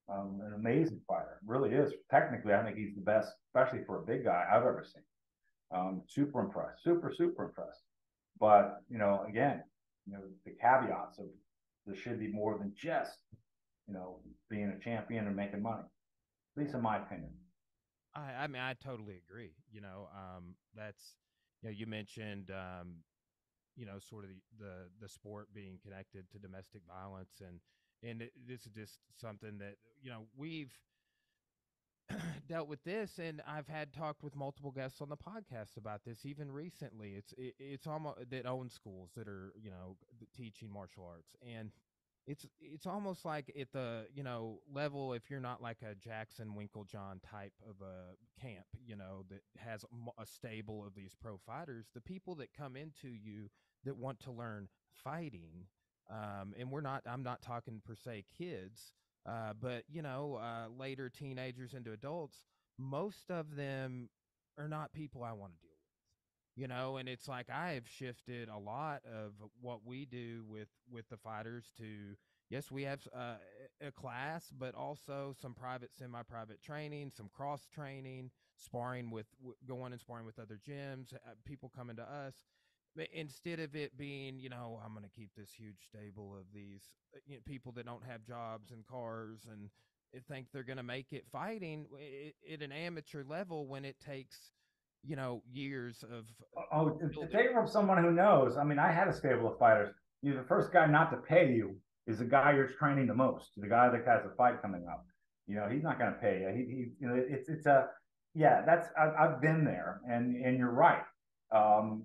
An amazing fighter, really is. Technically, I think he's the best, especially for a big guy I've ever seen. Super impressed, super impressed. But, again, the caveats of there should be more than just, being a champion and making money, at least in my opinion. I mean, I totally agree. That's, you mentioned, sort of the sport being connected to domestic violence, and this is just something that we've dealt with this, and I've had talked with multiple guests on the podcast about this even recently. It's almost that own schools that are teaching martial arts, and it's almost like at the level, if you're not like a Jackson Winklejohn type of a camp that has a stable of these pro fighters, the people that come into you that want to learn fighting, and I'm not talking per se kids, but later teenagers into adults, most of them are not people I want to deal with. And it's like I have shifted a lot of what we do with the fighters to, yes, we have a class, but also some private, semi-private training, some cross training, sparring with going and sparring with other gyms, people coming to us. But instead of it being, I'm going to keep this huge stable of these people that don't have jobs and cars and think they're going to make it fighting at an amateur level, when it takes years of Oh, to building. take it from someone who knows, I mean, I had a stable of fighters. The first guy not to pay you is the guy you're training the most, the guy that has a fight coming up. He's not going to pay you. It's a, yeah, I've been there, and you're right. Um,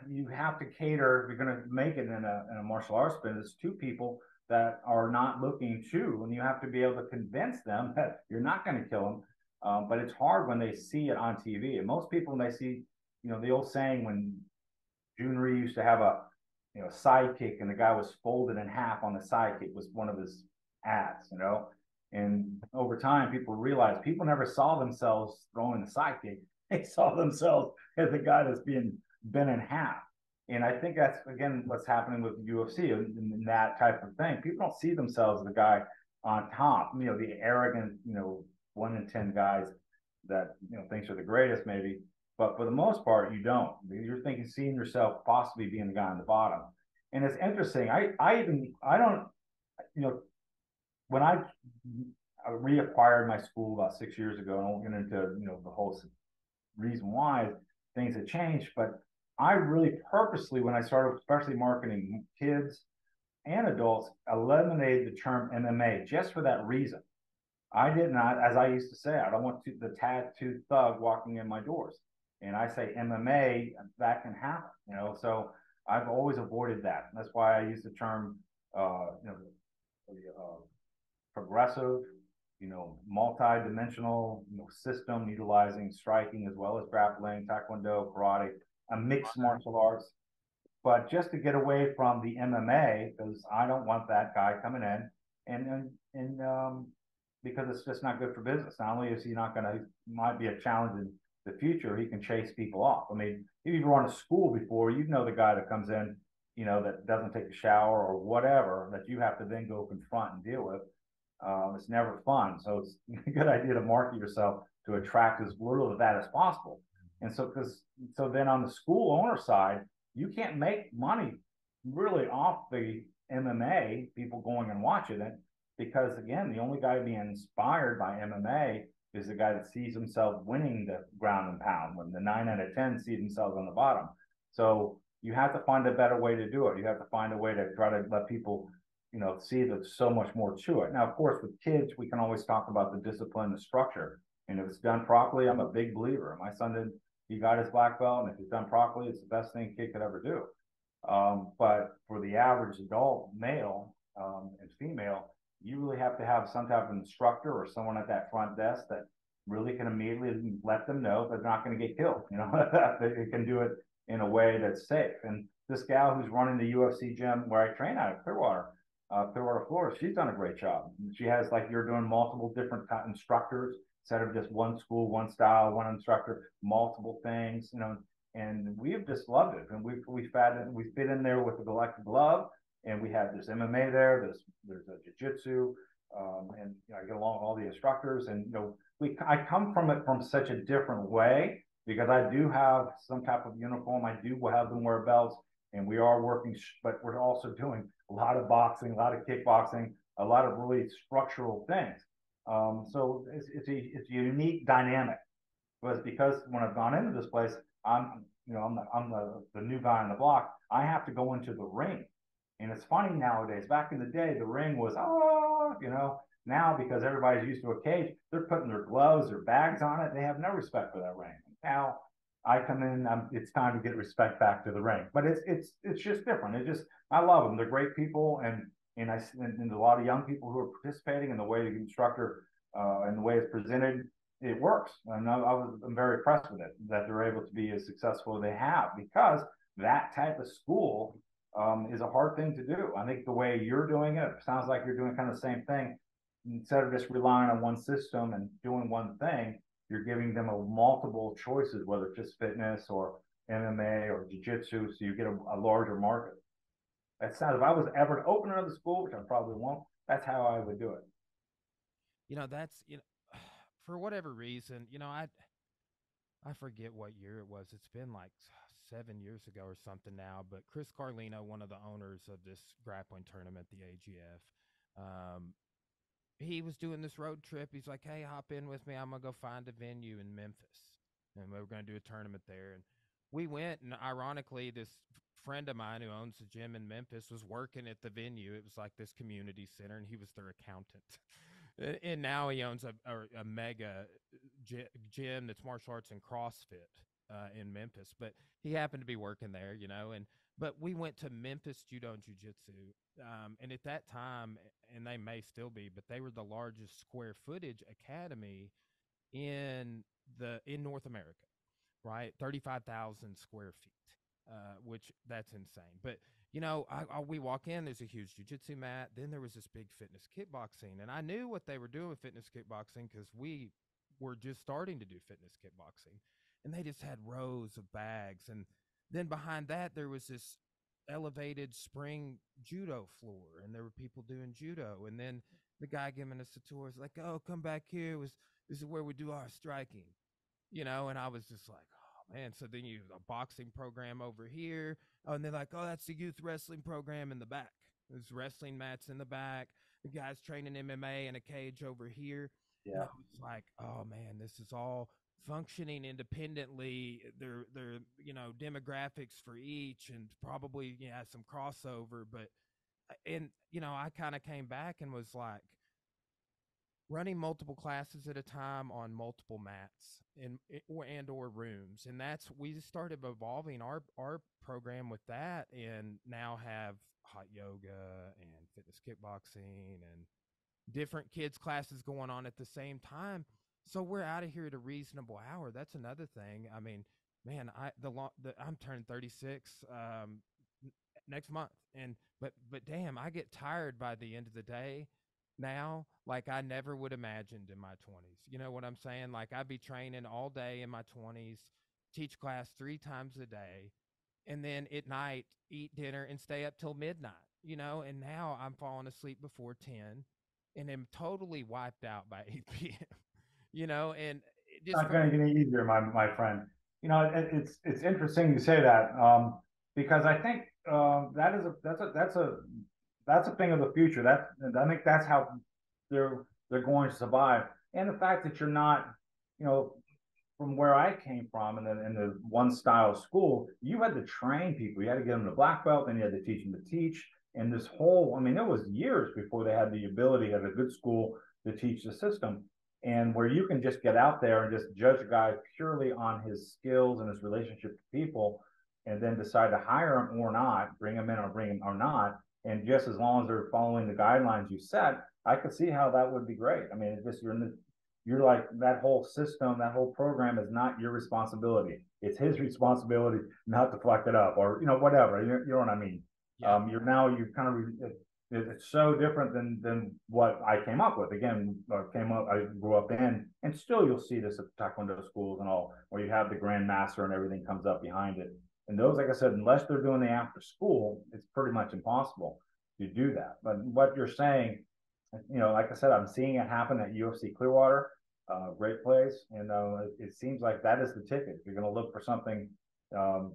you have to cater if you're going to make it in a martial arts business to people that are not looking to, and you have to be able to convince them that you're not going to kill them. But it's hard when they see it on TV. And most people, when they see, the old saying when Junri used to have a, sidekick, and the guy was folded in half on the sidekick was one of his ads. And over time, people realized people never saw themselves throwing the sidekick. They saw themselves as the guy that's being bent in half. And I think that's, again, what's happening with the UFC and that type of thing. People don't see themselves as the guy on top, the arrogant, 1 in 10 guys that, thinks are the greatest, maybe. But for the most part, you don't. You're thinking, seeing yourself possibly being the guy on the bottom. And it's interesting. I don't, you know, when I reacquired my school about 6 years ago, and I won't get into, the whole reason why things have changed, but I really purposely, when I started, especially marketing kids and adults, eliminated the term MMA just for that reason. I did not, as I used to say, I don't want the tattooed thug walking in my doors. And I say MMA, that can happen. So I've always avoided that. And that's why I use the term, progressive, multi-dimensional, system utilizing striking as well as grappling, taekwondo, karate, a mixed martial arts. But just to get away from the MMA, because I don't want that guy coming in, and because it's just not good for business. Not only is he not going to, might be a challenge in the future, he can chase people off. I mean, if you've run a school before, the guy that comes in, that doesn't take a shower or whatever, that you have to then go confront and deal with. It's never fun. So it's a good idea to market yourself to attract as little of that as possible. And so then on the school owner side, you can't make money really off the MMA people going and watching it, because again, the only guy being inspired by MMA is the guy that sees himself winning the ground and pound, when the 9 out of 10 see themselves on the bottom. So you have to find a better way to do it. You have to find a way to try to let people, see that there's so much more to it. Now, of course, with kids, we can always talk about the discipline, the structure. And if it's done properly, I'm a big believer. My son did, he got his black belt, and if it's done properly, it's the best thing a kid could ever do. But for the average adult male and female, you really have to have some type of instructor or someone at that front desk that really can immediately let them know they're not going to get killed. They can do it in a way that's safe. And this gal who's running the UFC gym where I train out of Clearwater, Florida, she's done a great job. She has, like you're doing, multiple different instructors instead of just one school, one style, one instructor, multiple things, and we've just loved it. And we fit in there with the collective love, and we have this MMA there. There's a jiu-jitsu, and I get along with all the instructors, and I come from it from such a different way, because I do have some type of uniform. I do have them wear belts, and we are working, but we're also doing a lot of boxing, a lot of kickboxing, a lot of really structural things. So it's a unique dynamic. But because when I've gone into this place, I'm the new guy on the block. I have to go into the ring, and it's funny nowadays. Back in the day, the ring was Now because everybody's used to a cage, they're putting their gloves, their bags on it. They have no respect for that ring. Now I come in, it's time to get respect back to the ring. But it's just different. I love them. They're great people, and a lot of young people who are participating in the way the instructor and the way it's presented, it works. And I'm very impressed with it that they're able to be as successful as they have, because that type of school is a hard thing to do. I think the way you're doing it sounds like you're doing kind of the same thing. Instead of just relying on one system and doing one thing, you're giving them multiple choices, whether it's just fitness or MMA or jiu-jitsu, so you get a larger market. That sounds, if I was ever to open another school, which I probably won't, that's how I would do it. That's for whatever reason, I forget what year it was. It's been like 7 years ago or something now. But Chris Carlino, one of the owners of this grappling tournament, the AGF, he was doing this road trip. He's like, "Hey, hop in with me. I'm gonna go find a venue in Memphis, and we were gonna do a tournament there." And we went, and ironically, this friend of mine who owns a gym in Memphis was working at the venue. It was like this community center, and he was their accountant. And now he owns a mega gym that's martial arts and CrossFit in Memphis. But he happened to be working there, but we went to Memphis Judo and Jiu-Jitsu, and at that time, and they may still be, but they were the largest square footage academy in North America, right? 35,000 square feet, which that's insane. But we walk in, there's a huge jiu-jitsu mat. Then there was this big fitness kickboxing, and I knew what they were doing with fitness kickboxing because we were just starting to do fitness kickboxing, and they just had rows of bags. And then behind that, there was this elevated spring judo floor, and there were people doing judo. And then the guy giving us the tour was like, "Oh, come back here. This is where we do our striking," and I was just like, "Oh man." So then you a boxing program over here. Oh, and they're like, "Oh, that's the youth wrestling program in the back. There's wrestling mats in the back. The guy's training MMA in a cage over here." And Yeah. I was like, "Oh man, this is all functioning independently. They're demographics for each, and probably some crossover." But I kind of came back and was like, running multiple classes at a time on multiple mats and or rooms, and we just started evolving our program with that, and now have hot yoga and fitness kickboxing and different kids classes going on at the same time. So we're out of here at a reasonable hour. That's another thing. I mean, man, I'm turning 36 next month, and but damn, I get tired by the end of the day now, like I never would imagined in my 20s. You know what I'm saying? Like I'd be training all day in my 20s, teach class 3 times a day, and then at night eat dinner and stay up till midnight, and now I'm falling asleep before 10 and am totally wiped out by 8 p.m. And just Not from going to get any easier, my friend. It's interesting you say that, because I think that's a thing of the future. I think that's how they're going to survive. And the fact that you're not, you know, from where I came from in the one style school, you had to train people. You had to get them to black belt, then you had to teach them to teach. And this whole, I mean, it was years before they had the ability at a good school to teach the system. And where you can just get out there and just judge a guy purely on his skills and his relationship to people, and then decide to hire him or not, bring him in or bring him or not. And just as long as they're following the guidelines you set, I could see how that would be great. I mean, it's just you're like that whole system, that whole program is not your responsibility. It's his responsibility not to fuck it up, or whatever. You know what I mean? yeah, You kind of it's so different than what I came up with. Again, I grew up in, and still you'll see this at Taekwondo schools and all, where you have the grandmaster and everything comes up behind it. And those, like I said, unless they're doing the after school, it's pretty much impossible to do that. But what you're saying, like I said, I'm seeing it happen at UFC Clearwater. great place. And it seems like that is the ticket. If you're going to look for something, um,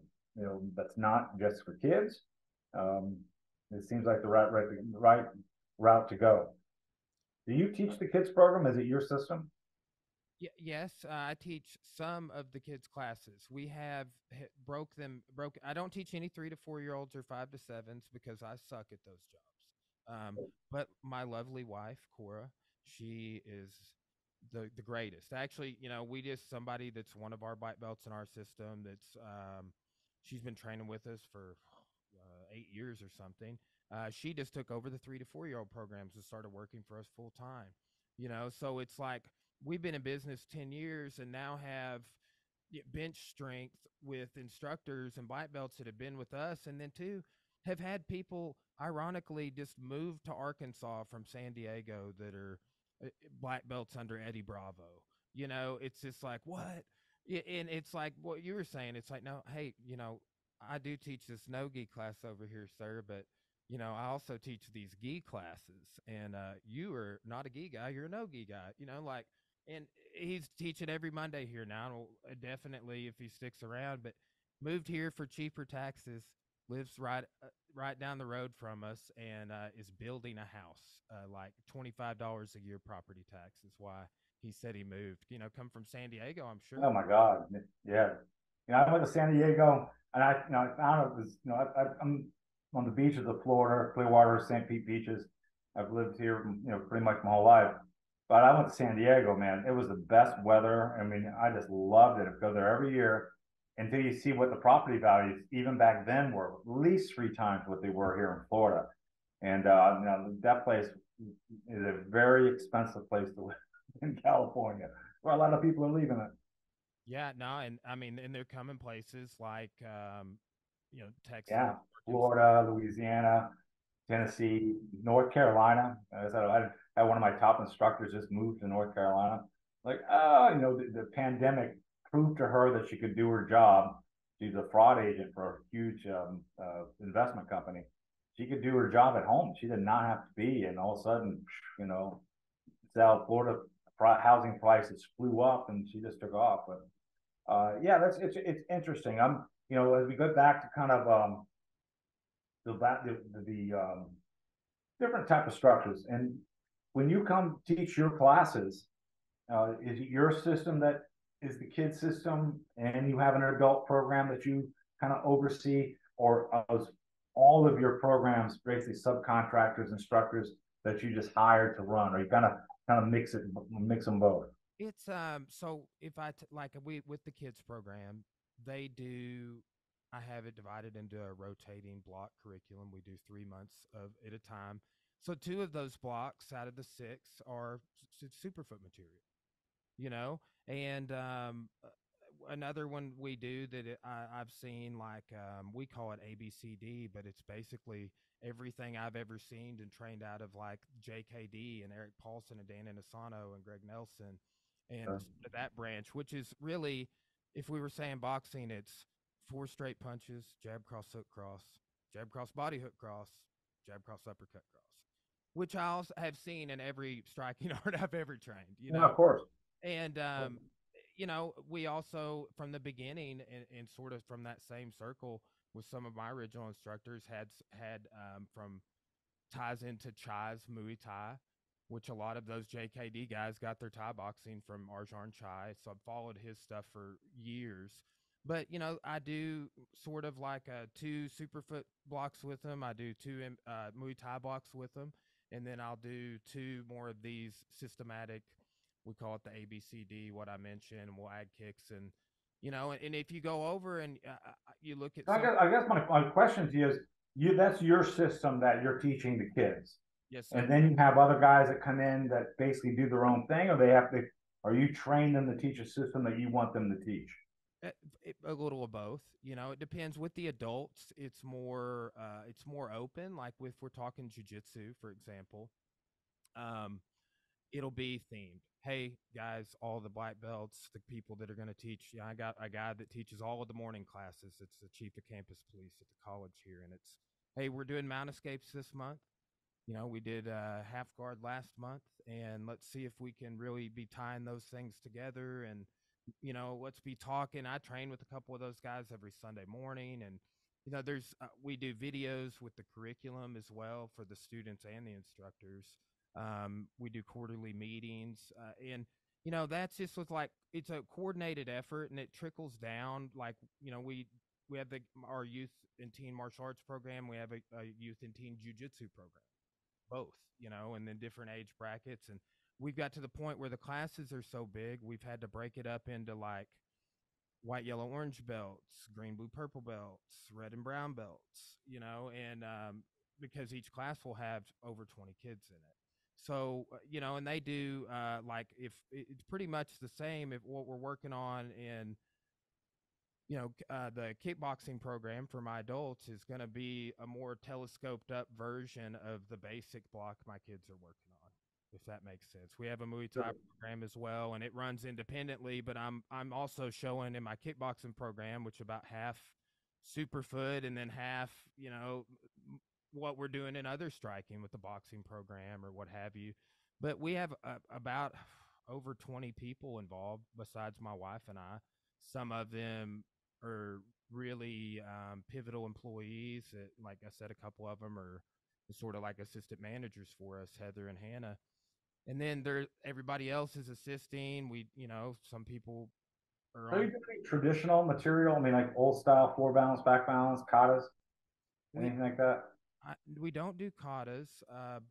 that's not just for kids, um, it seems like the right route to go. Do you teach the kids program? Is it your system? Yes, I teach some of the kids' classes. We have broke them. Broke. I don't teach any 3 to 4 year olds or 5 to 7s because I suck at those jobs. But my lovely wife, Cora, she is the greatest. Actually, we just somebody that's one of our black belts in our system. That's she's been training with us for 8 years or something. She just took over the 3 to 4 year old programs and started working for us full time. So it's like we've been in business 10 years and now have bench strength with instructors and black belts that have been with us. And then, too, have had people ironically just move to Arkansas from San Diego that are black belts under Eddie Bravo. It's just like, what? And it's like what you were saying. It's like, no, hey, I do teach this no gi class over here, sir, but I also teach these gi classes, and you are not a gi guy, you're a no gi guy, like, and he's teaching every Monday here now. Definitely, if he sticks around, but moved here for cheaper taxes, lives right down the road from us, and is building a house. Like $25 a year property tax is why he said he moved. Come from San Diego, I'm Oh sure. my God, yeah. I went to San Diego, and I found it was, I'm on the beaches of Florida, Clearwater, St. Pete beaches. I've lived here, pretty much my whole life. But I went to San Diego, man. It was the best weather. I mean, I just loved it. I go there every year until you see what the property values, even back then, were at least three times what they were here in Florida. And that place is a very expensive place to live in California, where a lot of people are leaving it. Yeah, no, and I mean, and they're coming places like, Texas, Yeah, Arkansas. Florida, Louisiana, Tennessee, North Carolina. As I had one of my top instructors just moved to North Carolina. Like, oh, the pandemic proved to her that she could do her job. She's a fraud agent for a huge investment company. She could do her job at home. She did not have to be. And all of a sudden, you know, South Florida housing prices flew up, and she just took off. But yeah, it's interesting. As we go back to kind of the different type of structures, and when you come teach your classes, is it your system that is the kid system, and you have an adult program that you kind of oversee, or is all of your programs basically subcontractors, instructors that you just hired to run, or you kind of mix them both? It's so if like we with the kids program, they do I have it divided into a rotating block curriculum. We do 3 months of at a time. So two of those blocks out of the six are superfoot material, you know, and another one we do that I've seen, like, we call it ABCD, but it's basically everything I've ever seen and trained out of, like JKD and Eric Paulson and Dan Inosanto and Greg Nelson and that branch, which is really, if we were saying boxing, it's four straight punches, jab, cross, hook, cross, jab, cross, body, hook, cross, jab, cross, uppercut, cross, which I also have seen in every striking art I've ever trained, Yeah, of course. and we also from the beginning, and sort of from that same circle with some of my original instructors, had from ties into Chai's Muay Thai, which a lot of those JKD guys got their Thai boxing from Arjan Chai. So I've followed his stuff for years. But, I do sort of like two Superfoot blocks with them. I do two Muay Thai blocks with them. And then I'll do two more of these systematic, we call it the ABCD, what I mentioned, and we'll add kicks. And if you go over and you look at So some, I guess my question to you is, that's your system that you're teaching the kids, yes, and sir. then you have other guys that come in that basically do their own thing, or they have to. Are you train them to teach a system that you want them to teach? Uh, a little of both. It depends. With the adults, it's more open. Like if we're talking jujitsu, for example, um, it'll be themed. Hey guys, all the black belts, the people that are going to teach. Yeah, I got a guy that teaches all of the morning classes. It's the chief of campus police at the college here, and it's, hey, we're doing mount escapes this month. We did half guard last month, and let's see if we can really be tying those things together. And let's be talking. I train with a couple of those guys every Sunday morning, and there's we do videos with the curriculum as well for the students and the instructors. We do quarterly meetings, and that's just with like it's a coordinated effort, and it trickles down. Like we have our youth and teen martial arts program. We have a youth and teen jujitsu program, both, and then different age brackets. And we've got to the point where the classes are so big, we've had to break it up into like white, yellow, orange belts, green, blue, purple belts, red and brown belts, and because each class will have over 20 kids in it. So, and they do like if it's pretty much the same if what we're working on in the kickboxing program for my adults is going to be a more telescoped up version of the basic block my kids are working on, if that makes sense. We have a Muay Thai program as well, and it runs independently, but I'm also showing in my kickboxing program, which about half Superfoot and then half, what we're doing in other striking with the boxing program or what have you. But we have about over 20 people involved besides my wife and I. Some of them are really pivotal employees. Like I said, a couple of them are sort of like assistant managers for us, Heather and Hannah. And then everybody else is assisting. Some people are So on. you do any traditional material? I mean, like old style, four balance, back balance, katas, We anything like that? we don't do katas,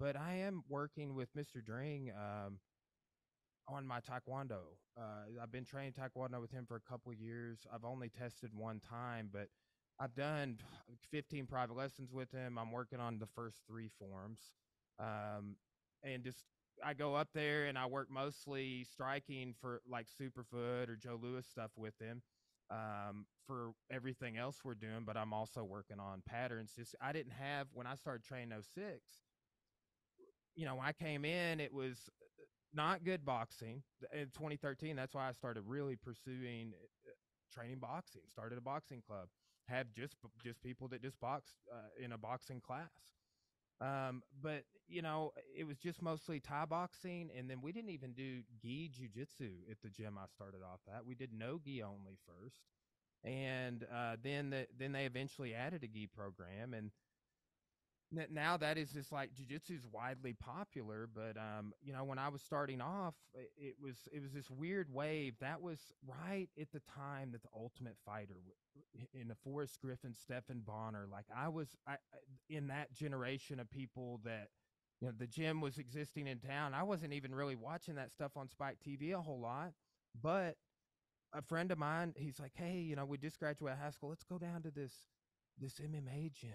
but I am working with Mr. Dring on my taekwondo. I've been training taekwondo with him for a couple of years. I've only tested one time, but I've done 15 private lessons with him. I'm working on the first 3 forms. And just I go up there and I work mostly striking for like Superfoot or Joe Louis stuff with him for everything else we're doing, but I'm also working on patterns. Just I didn't have when I started training '06. When I came in, it was not good boxing in 2013. That's why I started really pursuing training boxing. Started a boxing club. Have just people that just box in a boxing class. But it was just mostly Thai boxing, and then we didn't even do gi jujitsu at the gym I started off at. We did no gi only first, and then they eventually added a gi program, and now that is just like jujitsu is widely popular, but when I was starting off, it was this weird wave that was right at the time that the Ultimate Fighter in the Forrest Griffin, Stephan Bonner, like I in that generation of people that the gym was existing in town. I wasn't even really watching that stuff on Spike TV a whole lot, but a friend of mine, he's like, hey, we just graduated high school. Let's go down to this MMA gym,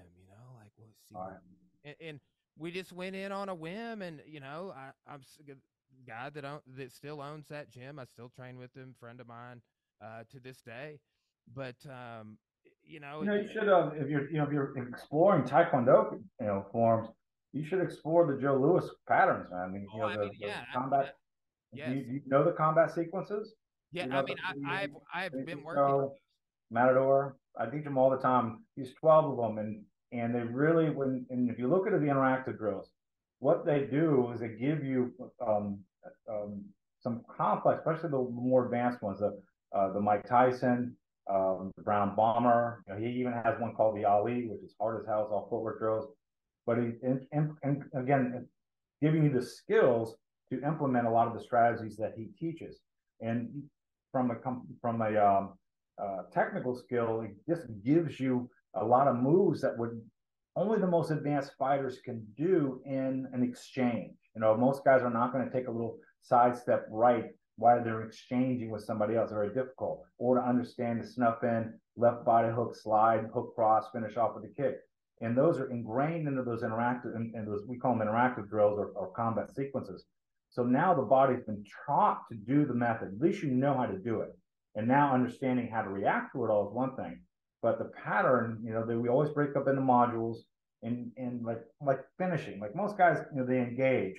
like we'll see All what. right. And we just went in on a whim, and I'm a guy that still owns that gym. I still train with him, friend of mine, to this day. But You should if you're exploring Taekwondo, forms, you should explore the Joe Louis patterns, man. I mean, oh, I mean, the yeah, combat. yes, Do you know the combat sequences? yeah. You I know mean, I've been working. the Matador. I teach them all the time. There's 12 of them, and they really and if you look at the interactive drills, what they do is they give you um, some complex, especially the more advanced ones, the Mike Tyson, the Brown Bomber. He even has one called the Ali, which is hard as hell. It's all footwork drills, but and again giving you the skills to implement a lot of the strategies that he teaches. And from a technical skill, it just gives you a lot of moves that would only the most advanced fighters can do in an exchange. Most guys are not going to take a little sidestep right while they're exchanging with somebody else. Very difficult. Or to understand the snuff in, left body hook, slide, hook cross, finish off with a kick. And those are ingrained into those interactive, and those we call them interactive drills or combat sequences. So now the body's been taught to do the method. At least you know how to do it. And now understanding how to react to it all is one thing. But the pattern, we always break up into modules and like finishing. Like most guys, they engage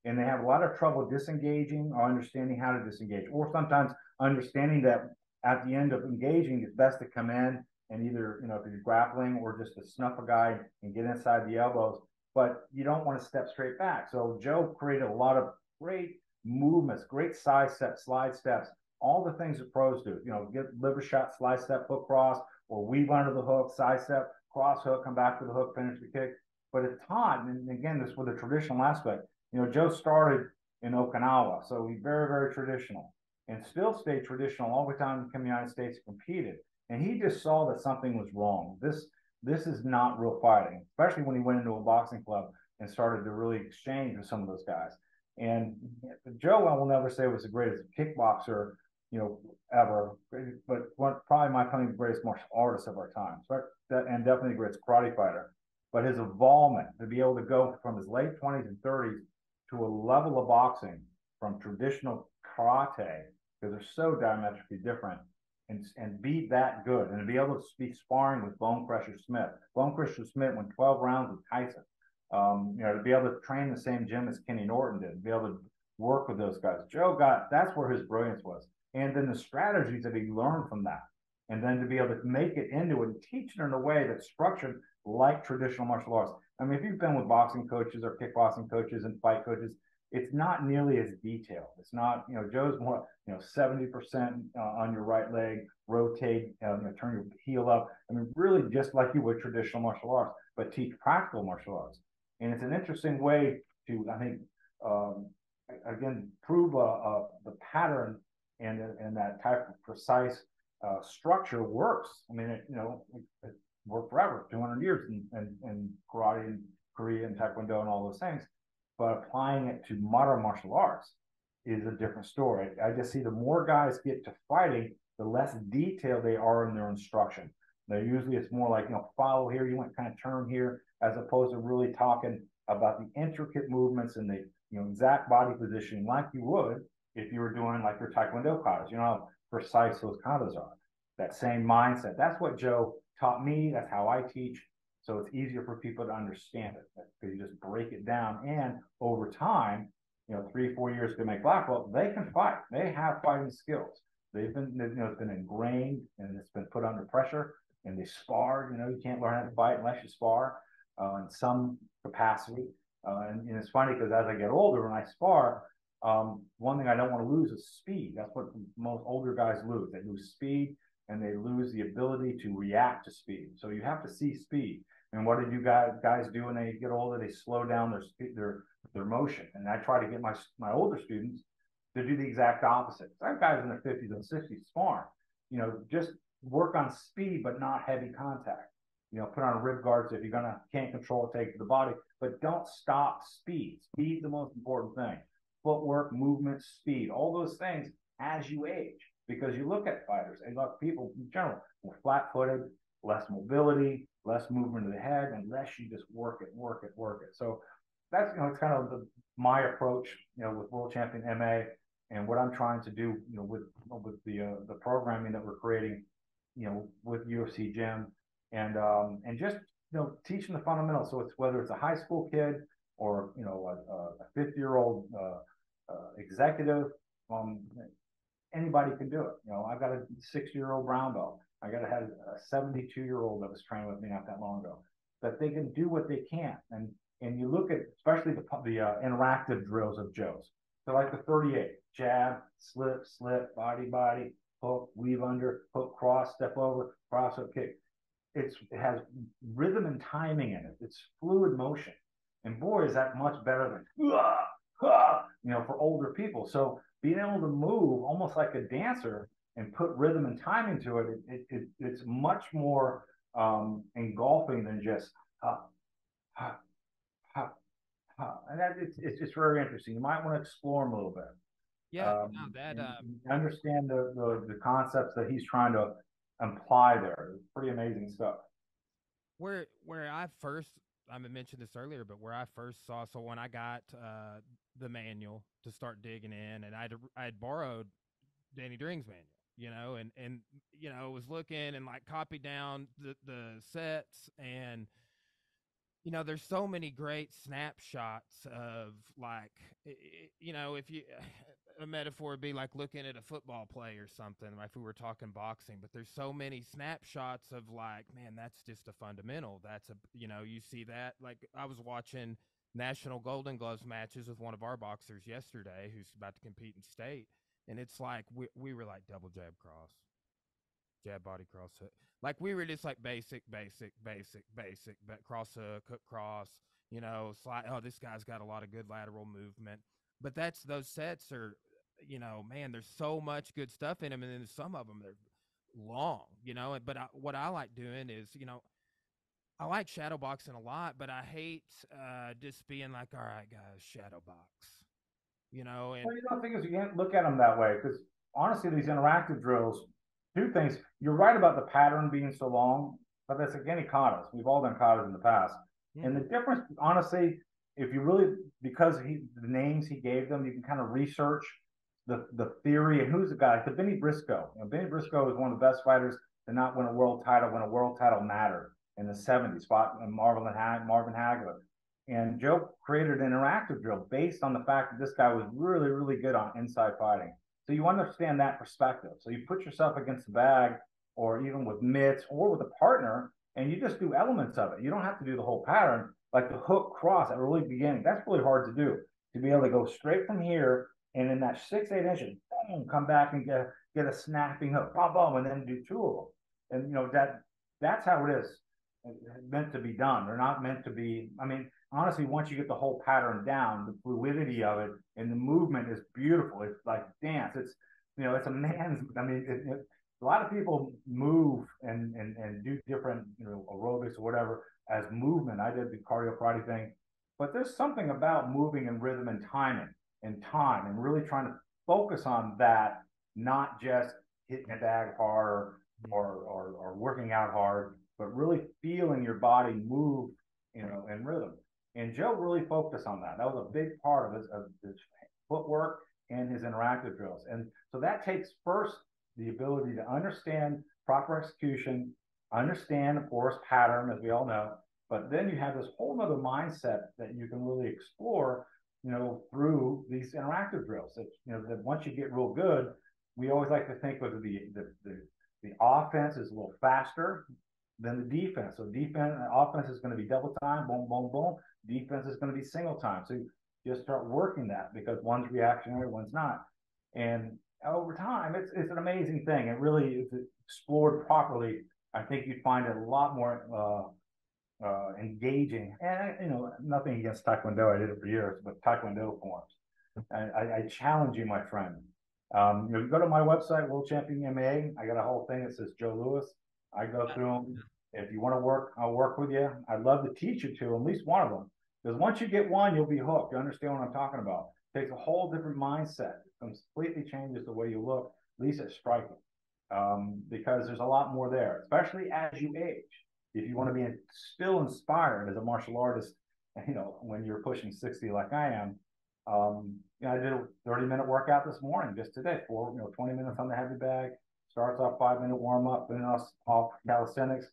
and they have a lot of trouble disengaging or understanding how to disengage, or sometimes understanding that at the end of engaging, it's best to come in and either, if you're grappling or just to snuff a guy and get inside the elbows. but you don't want to step straight back. So Joe created a lot of great movements, great side steps, slide steps, all the things that pros do. Get liver shot, slide step, hook cross, or weave under the hook, side step, cross hook, come back to the hook, finish the kick. But it's taught, and again, this with the traditional aspect. Joe started in Okinawa, so he's very, very traditional, and still stayed traditional all the time he came to the United States and competed. And he just saw that something was wrong. This is not real fighting, especially when he went into a boxing club and started to really exchange with some of those guys. And Joe, I will never say was the greatest kickboxer, ever, but probably my opinion, the greatest martial artist of our time, and definitely the greatest karate fighter. But his involvement to be able to go from his late 20s and 30s to a level of boxing from traditional karate, because they're so diametrically different, and be that good, and to be able to be sparring with Bone Crusher Smith. Bone Crusher Smith went 12 rounds with Tyson. To be able to train the same gym as Kenny Norton did, to be able to work with those guys. That's where his brilliance was. And then the strategies that he learned from that. And then to be able to make it into it and teach it in a way that's structured like traditional martial arts. I mean, if you've been with boxing coaches or kickboxing coaches and fight coaches, it's not nearly as detailed. It's not, Joe's more, 70% on your right leg, rotate, turn your heel up. I mean, really just like you would traditional martial arts, but teach practical martial arts. And it's an interesting way to, I think, again, prove the pattern and that type of precise structure works. I mean, it worked forever, 200 years in karate and Korea and Taekwondo and all those things. But applying it to modern martial arts is a different story. I just see the more guys get to fighting, the less detailed they are in their instruction. Now, usually it's more like, follow here, you want to kind of turn here, as opposed to really talking about the intricate movements and the exact body positioning like you would if you were doing like your Taekwondo katas. You know how precise those katas are. That same mindset. That's what Joe taught me. That's how I teach. So it's easier for people to understand it because you just break it down. And over time, 3-4 years to make black belt, they can fight. They have fighting skills. They've been, it's been ingrained and it's been put under pressure. And they spar. You can't learn how to fight unless you spar in some capacity. And it's funny because as I get older, when I spar, one thing I don't want to lose is speed. That's what most older guys lose. They lose speed and they lose the ability to react to speed. So you have to see speed. And what did you guys do when they get older? They slow down their motion. And I try to get my older students to do the exact opposite. I have guys in their 50s and 60s sparring. Just work on speed, but not heavy contact. Put on rib guards if you're can't control it, take it to the body, but don't stop speed. Speed's the most important thing. Footwork, movement, speed, all those things as you age. Because you look at fighters and look people in general, more flat-footed, less mobility, less movement of the head, unless you just work it. So that's it's kind of my approach, with World Champion MA and what I'm trying to do, with the programming that we're creating, with UFC Gym and just teaching the fundamentals. So it's whether it's a high school kid or a 50-year-old executive, anybody can do it. I've got a 60-year-old brown belt. I got a 72-year-old that was trained with me not that long ago. That they can do what they can, and you look at especially the interactive drills of Joe's. So like the 38 jab, slip, body, hook, weave under, hook, cross, step over, cross, hook, kick. It has rhythm and timing in it. It's fluid motion, and boy, is that much better than for older people. So being able to move almost like a dancer and put rhythm and timing to it, it's much more engulfing than just ha, ha, ha, ha. And it's just very interesting. You might want to explore them a little bit. Yeah, no, that Understand the concepts that he's trying to imply there. It's pretty amazing stuff. where I first I mentioned this earlier, but where I first saw, so when I got the manual to start digging in, and I'd borrowed Danny Dring's manual, and was looking and like copied down the sets, and there's so many great snapshots of like, if you a metaphor would be like looking at a football play or something, like if we were talking boxing, but there's so many snapshots of like, man, that's just a fundamental. That's a, you see that. Like I was watching national Golden Gloves matches with one of our boxers yesterday who's about to compete in state. And it's like, we were like double jab cross, jab body cross hook. Like we were just like basic, but cross hook, hook cross, slide. Oh, this guy's got a lot of good lateral movement. But those sets are, man, there's so much good stuff in them, and then some of them they're long, But what I like doing is, I like shadow boxing a lot, but I hate just being like, all right, guys, shadow box, And Well, the thing is, you can't look at them that way because honestly, these interactive drills do things. You're right about the pattern being so long, but that's again katas. We've all done katas in the past, and the difference, honestly, if you really because the names he gave them, you can kind of research the theory and who's the guy. The Benny Briscoe. Benny Briscoe is one of the best fighters to not win a world title when a world title mattered in the '70s. Fought Marvin Hagler. And Joe created an interactive drill based on the fact that this guy was really, really good on inside fighting. So you understand that perspective. So you put yourself against the bag or even with mitts or with a partner, and you just do elements of it. You don't have to do the whole pattern, like the hook cross at the really beginning. That's really hard to do, to be able to go straight from here and in that 6-8 inches, boom, come back and get a snapping hook, boom, boom, and then do two of them. And that's how it is. It's meant to be done. They're not meant to be. I mean, honestly, once you get the whole pattern down, the fluidity of it and the movement is beautiful. It's like dance. It's a man's. I mean, a lot of people move and do different, aerobics or whatever as movement. I did the cardio karate thing, but there's something about moving in rhythm and timing and time and really trying to focus on that, not just hitting a bag hard or working out hard, but really feeling your body move, in rhythm. And Joe really focused on that. That was a big part of his footwork and his interactive drills. And so that takes first the ability to understand proper execution, understand the force pattern, as we all know, but then you have this whole other mindset that you can really explore, through these interactive drills. That once you get real good, we always like to think of the offense is a little faster than the defense. So offense is going to be double time, boom, boom, boom. Defense is going to be single time. So you just start working that because one's reactionary, one's not. And over time, it's an amazing thing. It really is explored properly. I think you'd find it a lot more engaging. And nothing against Taekwondo. I did it for years, but Taekwondo forms. And I challenge you, my friend. You go to my website, World Champion MMA. I got a whole thing that says Joe Louis. I go through them. If you want to work, I'll work with you. I'd love to teach you to at least one of them. Because once you get one, you'll be hooked. You understand what I'm talking about. It takes a whole different mindset. It completely changes the way you look, at least at striking. Because there's a lot more there, especially as you age. If you want to be still inspired as a martial artist, when you're pushing 60 like I am, I did a 30-minute workout this morning, just today, 20 minutes on the heavy bag, starts off 5-minute warm up, then off calisthenics.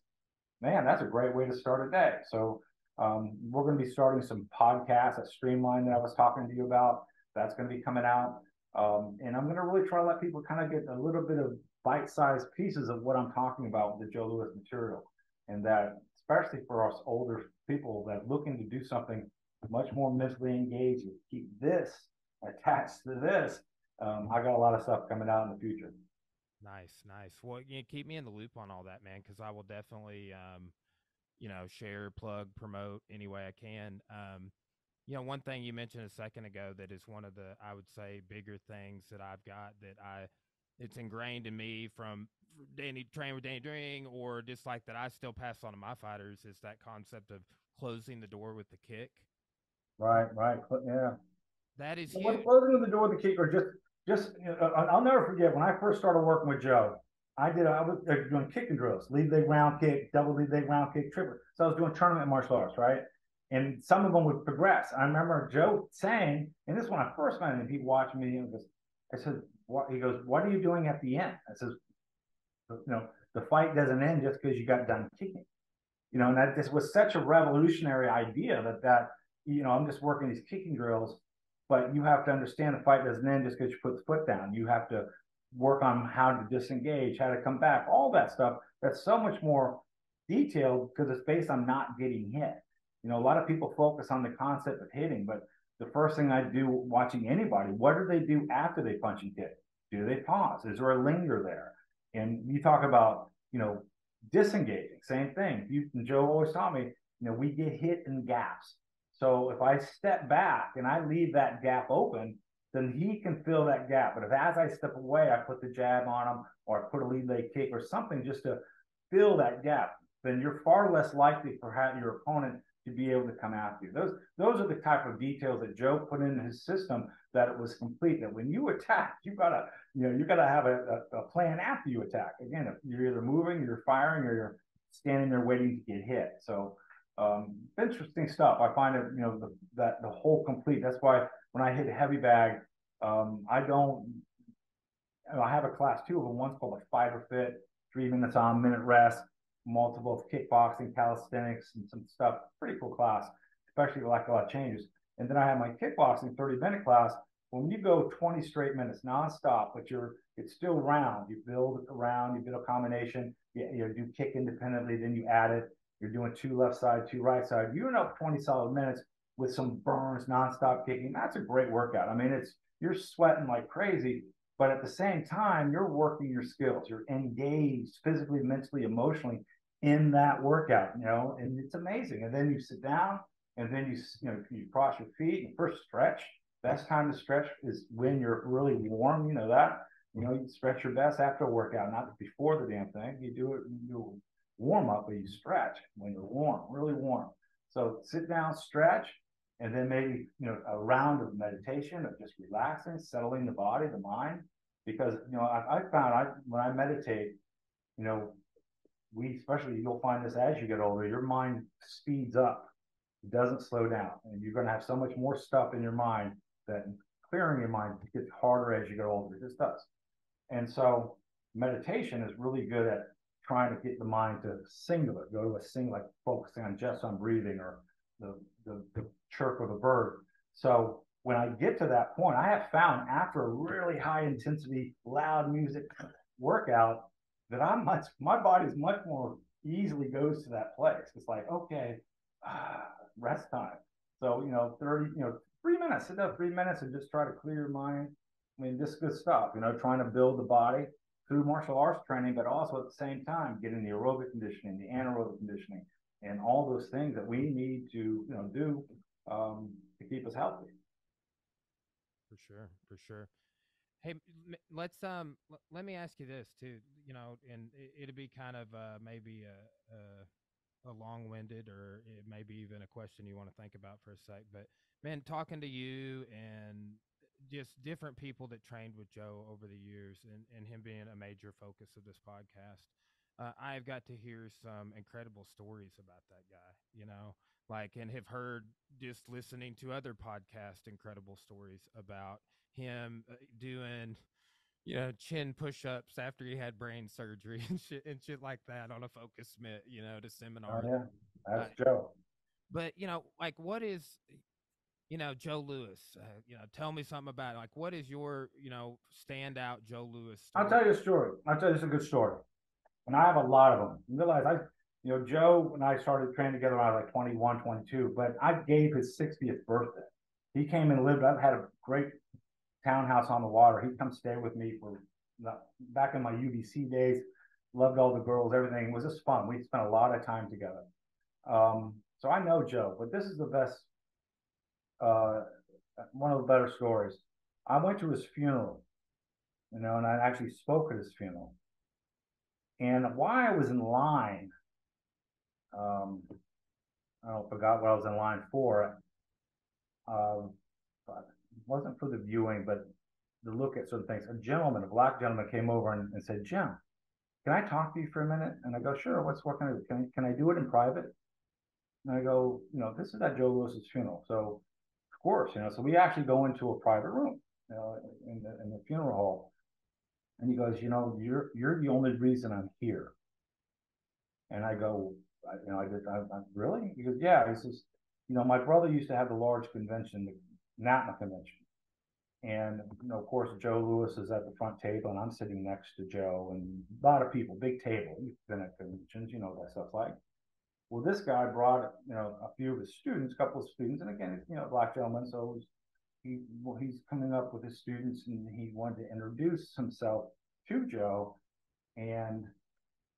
Man, that's a great way to start a day. So we're going to be starting some podcasts at Streamline that I was talking to you about. That's going to be coming out. And I'm going to really try to let people kind of get a little bit of bite-sized pieces of what I'm talking about with the Joe Louis material. And that, especially for us older people that are looking to do something much more mentally engaged, keep this attached to this. I got a lot of stuff coming out in the future. Nice. Well, keep me in the loop on all that, man, because I will definitely, share, plug, promote any way I can. One thing you mentioned a second ago that is one of the, I would say, bigger things that I've got it's ingrained in me from training with Danny Dring, or just like that I still pass on to my fighters, is that concept of closing the door with the kick. Right. Yeah. That is What huge. closing the door with the kick, or just I'll never forget when I first started working with Joe. I was doing kicking drills, lead leg round kick, double lead leg round kick, triple. So I was doing tournament martial arts, right? And some of them would progress. I remember Joe saying, and this is when I first met him, he watched me and I said, what? He goes, what are you doing at the end? I says, the fight doesn't end just because you got done kicking. And that this was such a revolutionary idea that I'm just working these kicking drills. but you have to understand the fight doesn't end just because you put the foot down. You have to work on how to disengage, how to come back, all that stuff. That's so much more detailed because it's based on not getting hit. You know, a lot of people focus on the concept of hitting, but the first thing I do watching anybody, what do they do after they punch and kick? Do they pause? Is there a linger there? And you talk about, you know, disengaging, same thing. You and Joe always taught me, you know, we get hit in gaps. So if I step back and I leave that gap open, then he can fill that gap. But if as I step away, I put the jab on him or I put a lead leg kick or something just to fill that gap, then you're far less likely for your opponent to be able to come after you. Those are the type of details that Joe put in his system that it was complete. That when you attack, you gotta have a plan after you attack. Again, if you're either moving, you're firing, or you're standing there waiting to get hit. So interesting stuff. I find it, you know, the whole complete. That's why when I hit a heavy bag, I don't. I have a class two of them. One's called like Fight or Fit, 3 minutes on, minute rest, multiple of kickboxing, calisthenics, and some stuff. Pretty cool class, especially like a lot of changes. And then I have my kickboxing 30-minute class. When you go 20 straight minutes nonstop, but it's still round. You build a round, you build a combination, you do kick independently, then you add it. You're doing 2 left side, 2 right side. You're in up 20 solid minutes with some burns, nonstop kicking. That's a great workout. I mean, you're sweating like crazy, but at the same time, you're working your skills. You're engaged physically, mentally, emotionally in that workout, you know, and it's amazing. And then you sit down, and then you cross your feet and first stretch. Best time to stretch is when you're really warm. You know that. You know, you stretch your best after a workout, not before the damn thing. You do warm up, but you stretch when you're warm, really warm. So sit down, stretch, and then maybe, you know, a round of meditation of just relaxing, settling the body, the mind. Because, you know, I found when I meditate, you know, especially you'll find this as you get older, your mind speeds up. It doesn't slow down, and you're going to have so much more stuff in your mind that clearing your mind gets harder as you get older. It just does. And so meditation is really good at trying to get the mind to singular, go to a single, like focusing on just on breathing or the chirp of a bird. So when I get to that point, I have found after a really high intensity, loud music workout that my body is much more easily goes to that place. It's like, okay, rest time. So, you know, 3 minutes, sit down 3 minutes and just try to clear your mind. I mean, this is good stuff, you know, trying to build the body through martial arts training, but also at the same time, getting the aerobic conditioning, the anaerobic conditioning, and all those things that we need to, you know, do to keep us healthy. For sure, for sure. Hey, let me ask you this too. You know, and it'll be kind of maybe a long-winded, or it may be even a question you want to think about for a sec. But man, talking to you and just different people that trained with Joe over the years, and him being a major focus of this podcast, I've got to hear some incredible stories about that guy. You know, like, and have heard just listening to other podcast incredible stories about him doing, you know, chin push-ups after he had brain surgery and shit like that on a focus mitt, you know, to Oh seminars. yeah, Uh, that's Joe. but you know, like, what is, you know, Joe Louis? You know, tell me something about it. Like, what is your, you know, standout Joe Louis I'll story? tell you a story. I'll tell you this is a good story. And I have a lot of them. You realize you know, Joe and I started training together when I was like 21, 22, but I gave his 60th birthday. He came and lived. I've had a great townhouse on the water. He'd come stay with me for back in my UBC days. Loved all the girls, everything. It was just fun. We spent a lot of time together. So I know Joe, but this is the best, uh, one of the better stories. I went to his funeral, you know, and I actually spoke at his funeral. And while I was in line, um, I forgot what I was in line for. Um, it wasn't for the viewing, but the look at certain things. A black gentleman, came over and said, "Jim, can I talk to you for a minute?" And I go, "Sure. What can I do? Can I do it in private?" And I go, "You know, this is at Joe Lewis's funeral, so of course, you know." So we actually go into a private room, you know, in the funeral hall. And he goes, "You know, you're the only reason I'm here." And I go, you know, I really? He goes, "Yeah." He says, "You know, my brother used to have the large convention, not in the convention. And of course, Joe Louis is at the front table, and I'm sitting next to Joe, and a lot of people, big table. You've been at conventions, you know what that stuff's like. Well, this guy brought a few of his students, a couple of students, and again, black gentleman, so he's coming up with his students, and he wanted to introduce himself to Joe and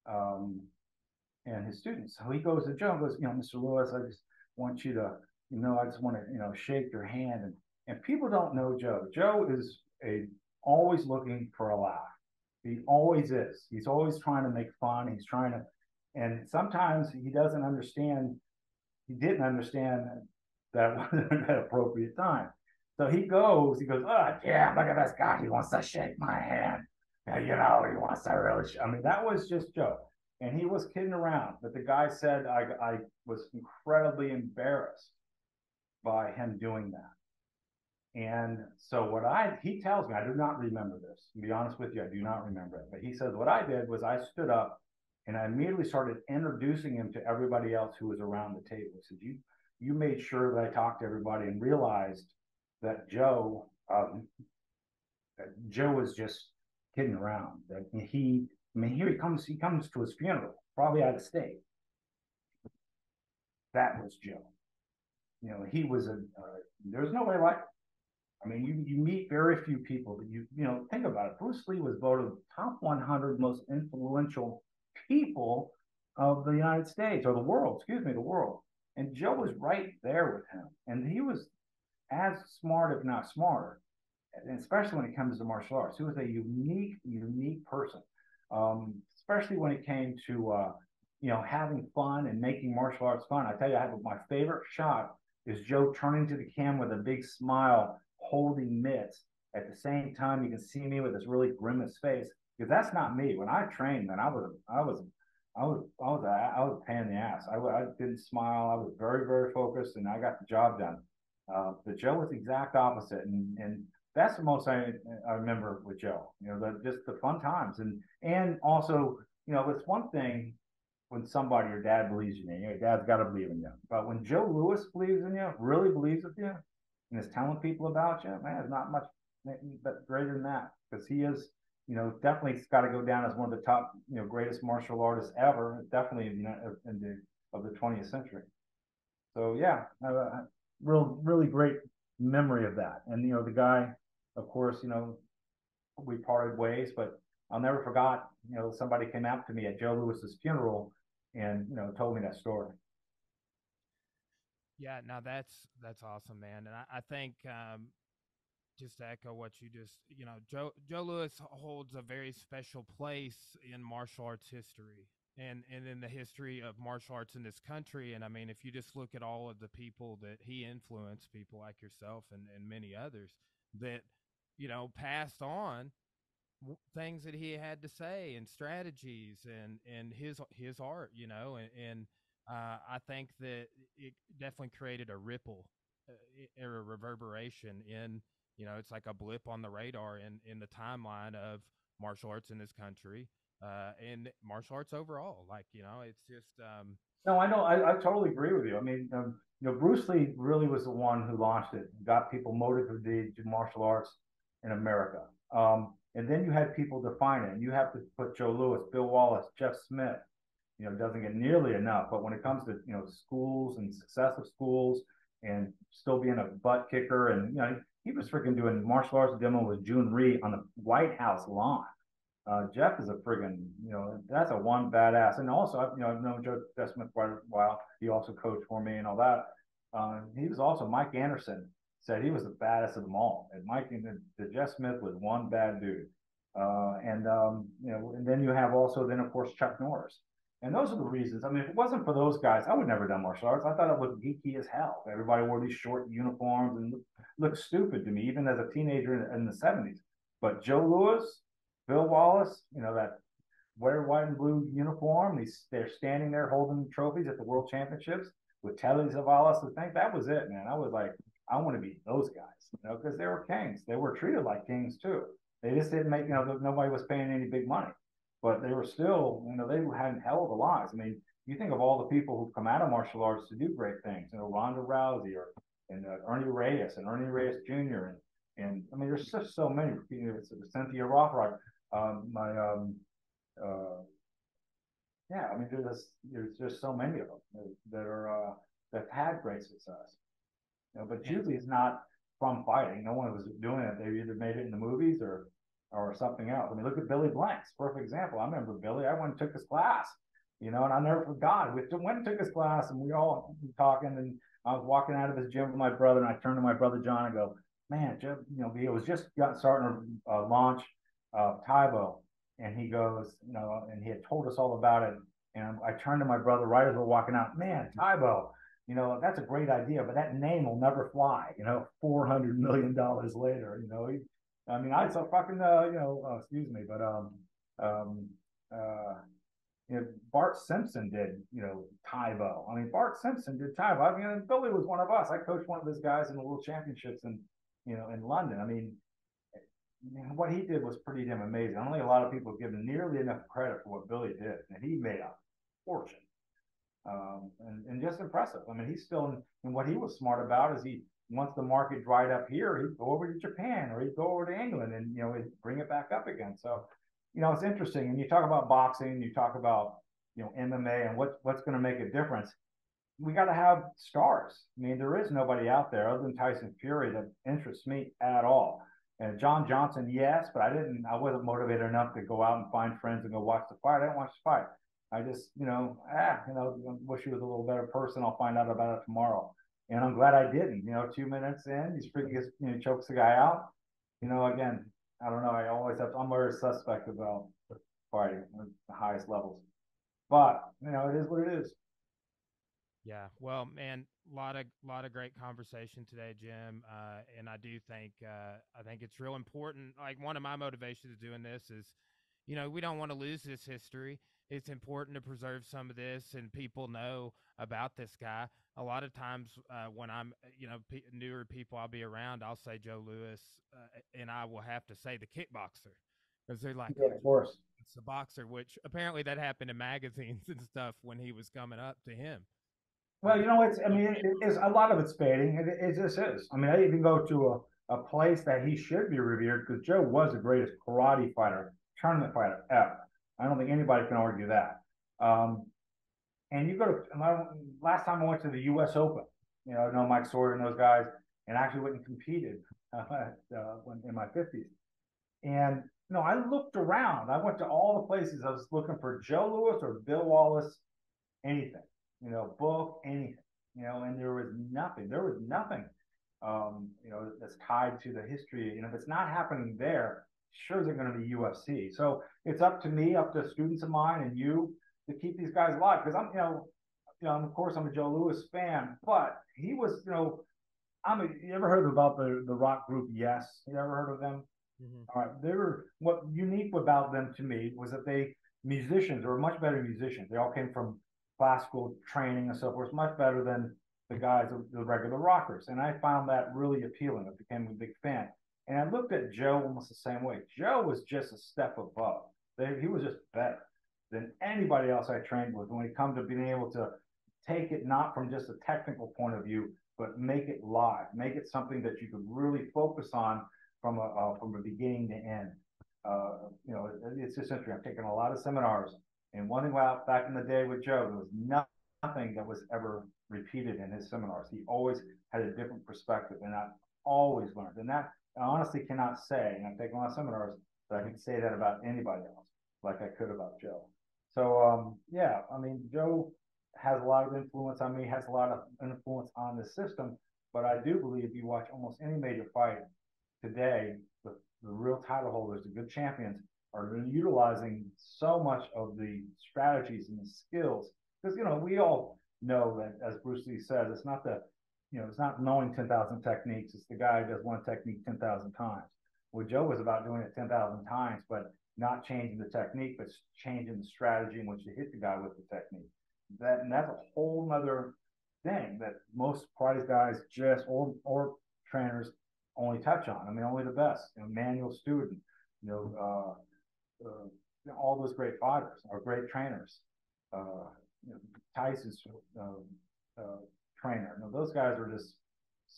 um, and his students. So he goes to Joe and goes, Mr. Lewis, I just want you to, I just want to, shake your hand. And people don't know Joe. Joe is always looking for a laugh. He always is. He's always trying to make fun. He's trying to, and sometimes he doesn't understand. He didn't understand that wasn't an appropriate time. So he goes, oh, yeah, look at this guy. He wants to shake my hand. He wants to really, I mean, that was just Joe. And he was kidding around. But the guy said I was incredibly embarrassed by him doing that. And so he tells me, I do not remember this. To be honest with you, I do not remember it. But he says, what I did was I stood up and I immediately started introducing him to everybody else who was around the table. He said, you made sure that I talked to everybody and realized that Joe was just kidding around. That here he comes to his funeral, probably out of state. That was Joe. He was there's nobody like him. I mean, you meet very few people, but think about it. Bruce Lee was voted top 100 most influential people of the United States, or the world, the world. And Joe was right there with him. And he was as smart, if not smarter, and especially when it comes to martial arts. He was a unique person, especially when it came to, having fun and making martial arts fun. I tell you, my favorite shot is Joe turning to the camera with a big smile, holding mitts. At the same time, you can see me with this really grimace face, because that's not me. When I trained, man, I was a pain in the ass. I didn't smile. I was very, very focused, and I got the job done. But Joe was the exact opposite, and that's the most I remember with Joe. Just the fun times, and also, it's one thing when somebody, your dad believes in you. Your dad's got to believe in you. But when Joe Louis believes in you, really believes in you, and is telling people about you, man, there's not much greater than that, because he is, definitely got to go down as one of the top, greatest martial artists ever, definitely of the 20th century. So yeah, really great memory of that. And the guy, of course, we parted ways, but I'll never forgot. Somebody came out to me at Joe Louis's funeral and told me that story. Yeah, now that's awesome, man. And I think just to echo what you just, Joe Louis holds a very special place in martial arts history, and in the history of martial arts in this country. And I mean, if you just look at all of the people that he influenced, people like yourself and many others that passed on things that he had to say and strategies and his art, and I think that it definitely created a ripple, or a reverberation in, it's like a blip on the radar in the timeline of martial arts in this country, and martial arts overall. Like, it's just No, I know. I totally agree with you. I mean, Bruce Lee really was the one who launched it, got people motivated to martial arts in America. And then you had people define it. And you have to put Joe Louis, Bill Wallace, Jeff Smith. Doesn't get nearly enough. But when it comes to schools and success of schools, and still being a butt kicker, and he was freaking doing martial arts demo with June Rhee on the White House lawn. Jeff is a friggin', that's a one badass. And also, I've known Jeff Smith quite a while. He also coached for me and all that. He was also, Mike Anderson said he was the baddest of them all. And the Jeff Smith was one bad dude. And then you have also, then of course, Chuck Norris. And those are the reasons. I mean, if it wasn't for those guys, I would never have done martial arts. I thought it looked geeky as hell. Everybody wore these short uniforms and looked stupid to me, even as a teenager in the 70s. But Joe Louis, Bill Wallace, that wear white and blue uniform. They're standing there holding trophies at the World Championships with Telly Savalas. I think that was it, man. I was like, I want to be those guys, because they were kings. They were treated like kings too. They just didn't make, nobody was paying any big money, but they were still, they had hell of a lives. I mean, you think of all the people who've come out of martial arts to do great things, Ronda Rousey or Ernie Reyes and Ernie Reyes Jr. And I mean, there's just so many. You know, Cynthia Rothrock, my uh, yeah. I mean, there's just so many of them that are that had great success. You know, but And usually it's not from fighting. No one was doing it. They either made it in the movies or something else. I mean, look at Billy Blanks, perfect example. I remember Billy. I went and took his class, you know, and I never forgot. We went and took his class, and we all were talking. And I was walking out of his gym with my brother, and I turned to my brother John and go, "Man, Joe, you know, he was just got starting to launch Tybo," and he goes, you know, and he had told us all about it. And I turned to my brother right as we're walking out. Man, Tybo, you know, that's a great idea, but that name will never fly, you know, $400 million later, you know. I mean, I saw fucking, excuse me, but, um, uh, you know, Bart Simpson did, you know, Tybo. I mean, Bart Simpson did Tybo. I mean, Billy was one of us. I coached one of his guys in the World Championships in, you know, in London. I mean, what he did was pretty damn amazing. Only a lot of people give him nearly enough credit for what Billy did, and he made a fortune. And just impressive. I mean, he's still and what he was smart about is he once the market dried up here, he'd go over to Japan or he'd go over to England and you know he'd bring it back up again. So, you know, it's interesting. And you talk about boxing, you talk about you know MMA and what's going to make a difference. We got to have stars. I mean, there is nobody out there other than Tyson Fury that interests me at all. And John Johnson, yes, but I wasn't motivated enough to go out and find friends and go watch the fight. I didn't watch the fight. I just, wish he was a little better person. I'll find out about it tomorrow. And I'm glad I didn't. You know, 2 minutes in, he's freaking gets, you know, chokes the guy out. You know, again, I don't know. I'm very suspect about fighting at the highest levels. But, you know, it is what it is. yeah, well, man, lot of great conversation today, Jim. And I think it's real important. Like one of my motivations of doing this is, you know, we don't want to lose this history. It's important to preserve some of this, and people know about this guy. A lot of times, when I'm, you know, newer people I'll be around, I'll say Joe Louis, and I will have to say the kickboxer because they're like, Yeah, "Oh, of course. it's the boxer," which apparently that happened in magazines and stuff when he was coming up to him. Well, you know, I mean, it's a lot of it's fading. It just is. I mean, I even go to a place that he should be revered because Joe was the greatest karate fighter, tournament fighter ever. I don't think anybody can argue that. Um, and you go to last time I went to the U.S. Open, you know, I know Mike Sawyer and those guys, and actually went and competed in my 50s. And you know, I looked around. I went to all the places. I was looking for Joe Louis or Bill Wallace, anything, you know, book anything, you know, and there was nothing. There was nothing, you know, that's tied to the history. You know, if it's not happening there, sure they're going to be UFC. So it's up to me, up to students of mine and you to keep these guys alive because of course I'm a Joe Louis fan, but he was, you know, you ever heard about the rock group Yes? You ever heard of them? Mm-hmm. All right, they were what unique about them to me was that they musicians were much better musicians. They all came from classical training and so forth, much better than the guys, the regular rockers. And I found that really appealing. I became a big fan. And I looked at Joe almost the same way. Joe was just a step above. He was just better than anybody else I trained with when it comes to being able to take it not from just a technical point of view, but make it live, make it something that you could really focus on from a beginning to end. You know, it's just interesting. I've taken a lot of seminars, and one thing about back in the day with Joe, there was nothing that was ever repeated in his seminars. He always had a different perspective, and I always learned. And that I honestly cannot say, and I've taken a lot of seminars, that I can say that about anybody else, like I could about Joe. So yeah, I mean, Joe has a lot of influence on me, has a lot of influence on the system. But I do believe if you watch almost any major fight today, the real title holders, the good champions, are utilizing so much of the strategies and the skills. Because, you know, we all know that, as Bruce Lee says, it's not it's not knowing 10,000 techniques. It's the guy who does one technique 10,000 times. Well, Joe was about doing it 10,000 times, but not changing the technique, but changing the strategy in which you hit the guy with the technique. And that's a whole nother thing that most karate guys or trainers only touch on. I mean, only the best. You know, Manuel Student, you know, all those great fighters or great trainers. You know, Tyson's trainer. You know, those guys are just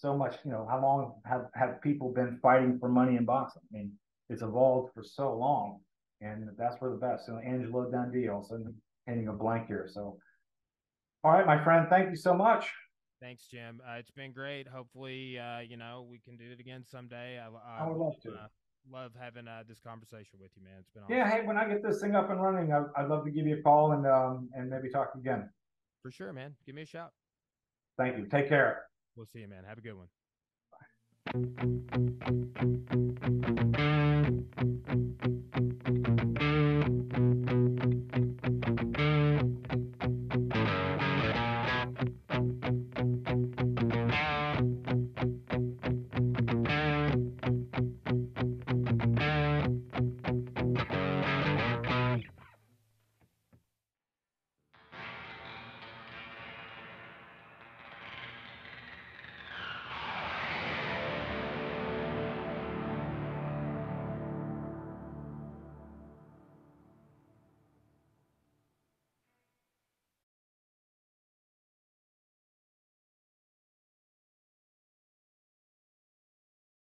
so much, how long have people been fighting for money in boxing? I mean, it's evolved for so long, and that's where the best. So Angelo Dundee, also hitting a blank here. So, all right, my friend, thank you so much. Thanks, Jim. It's been great. Hopefully, we can do it again someday. I would love to. Love having this conversation with you, man. It's been Yeah, awesome. hey, when I get this thing up and running, I'd love to give you a call and maybe talk again. For sure, man. Give me a shout. Thank you. Take care. We'll see you, man. Have a good one.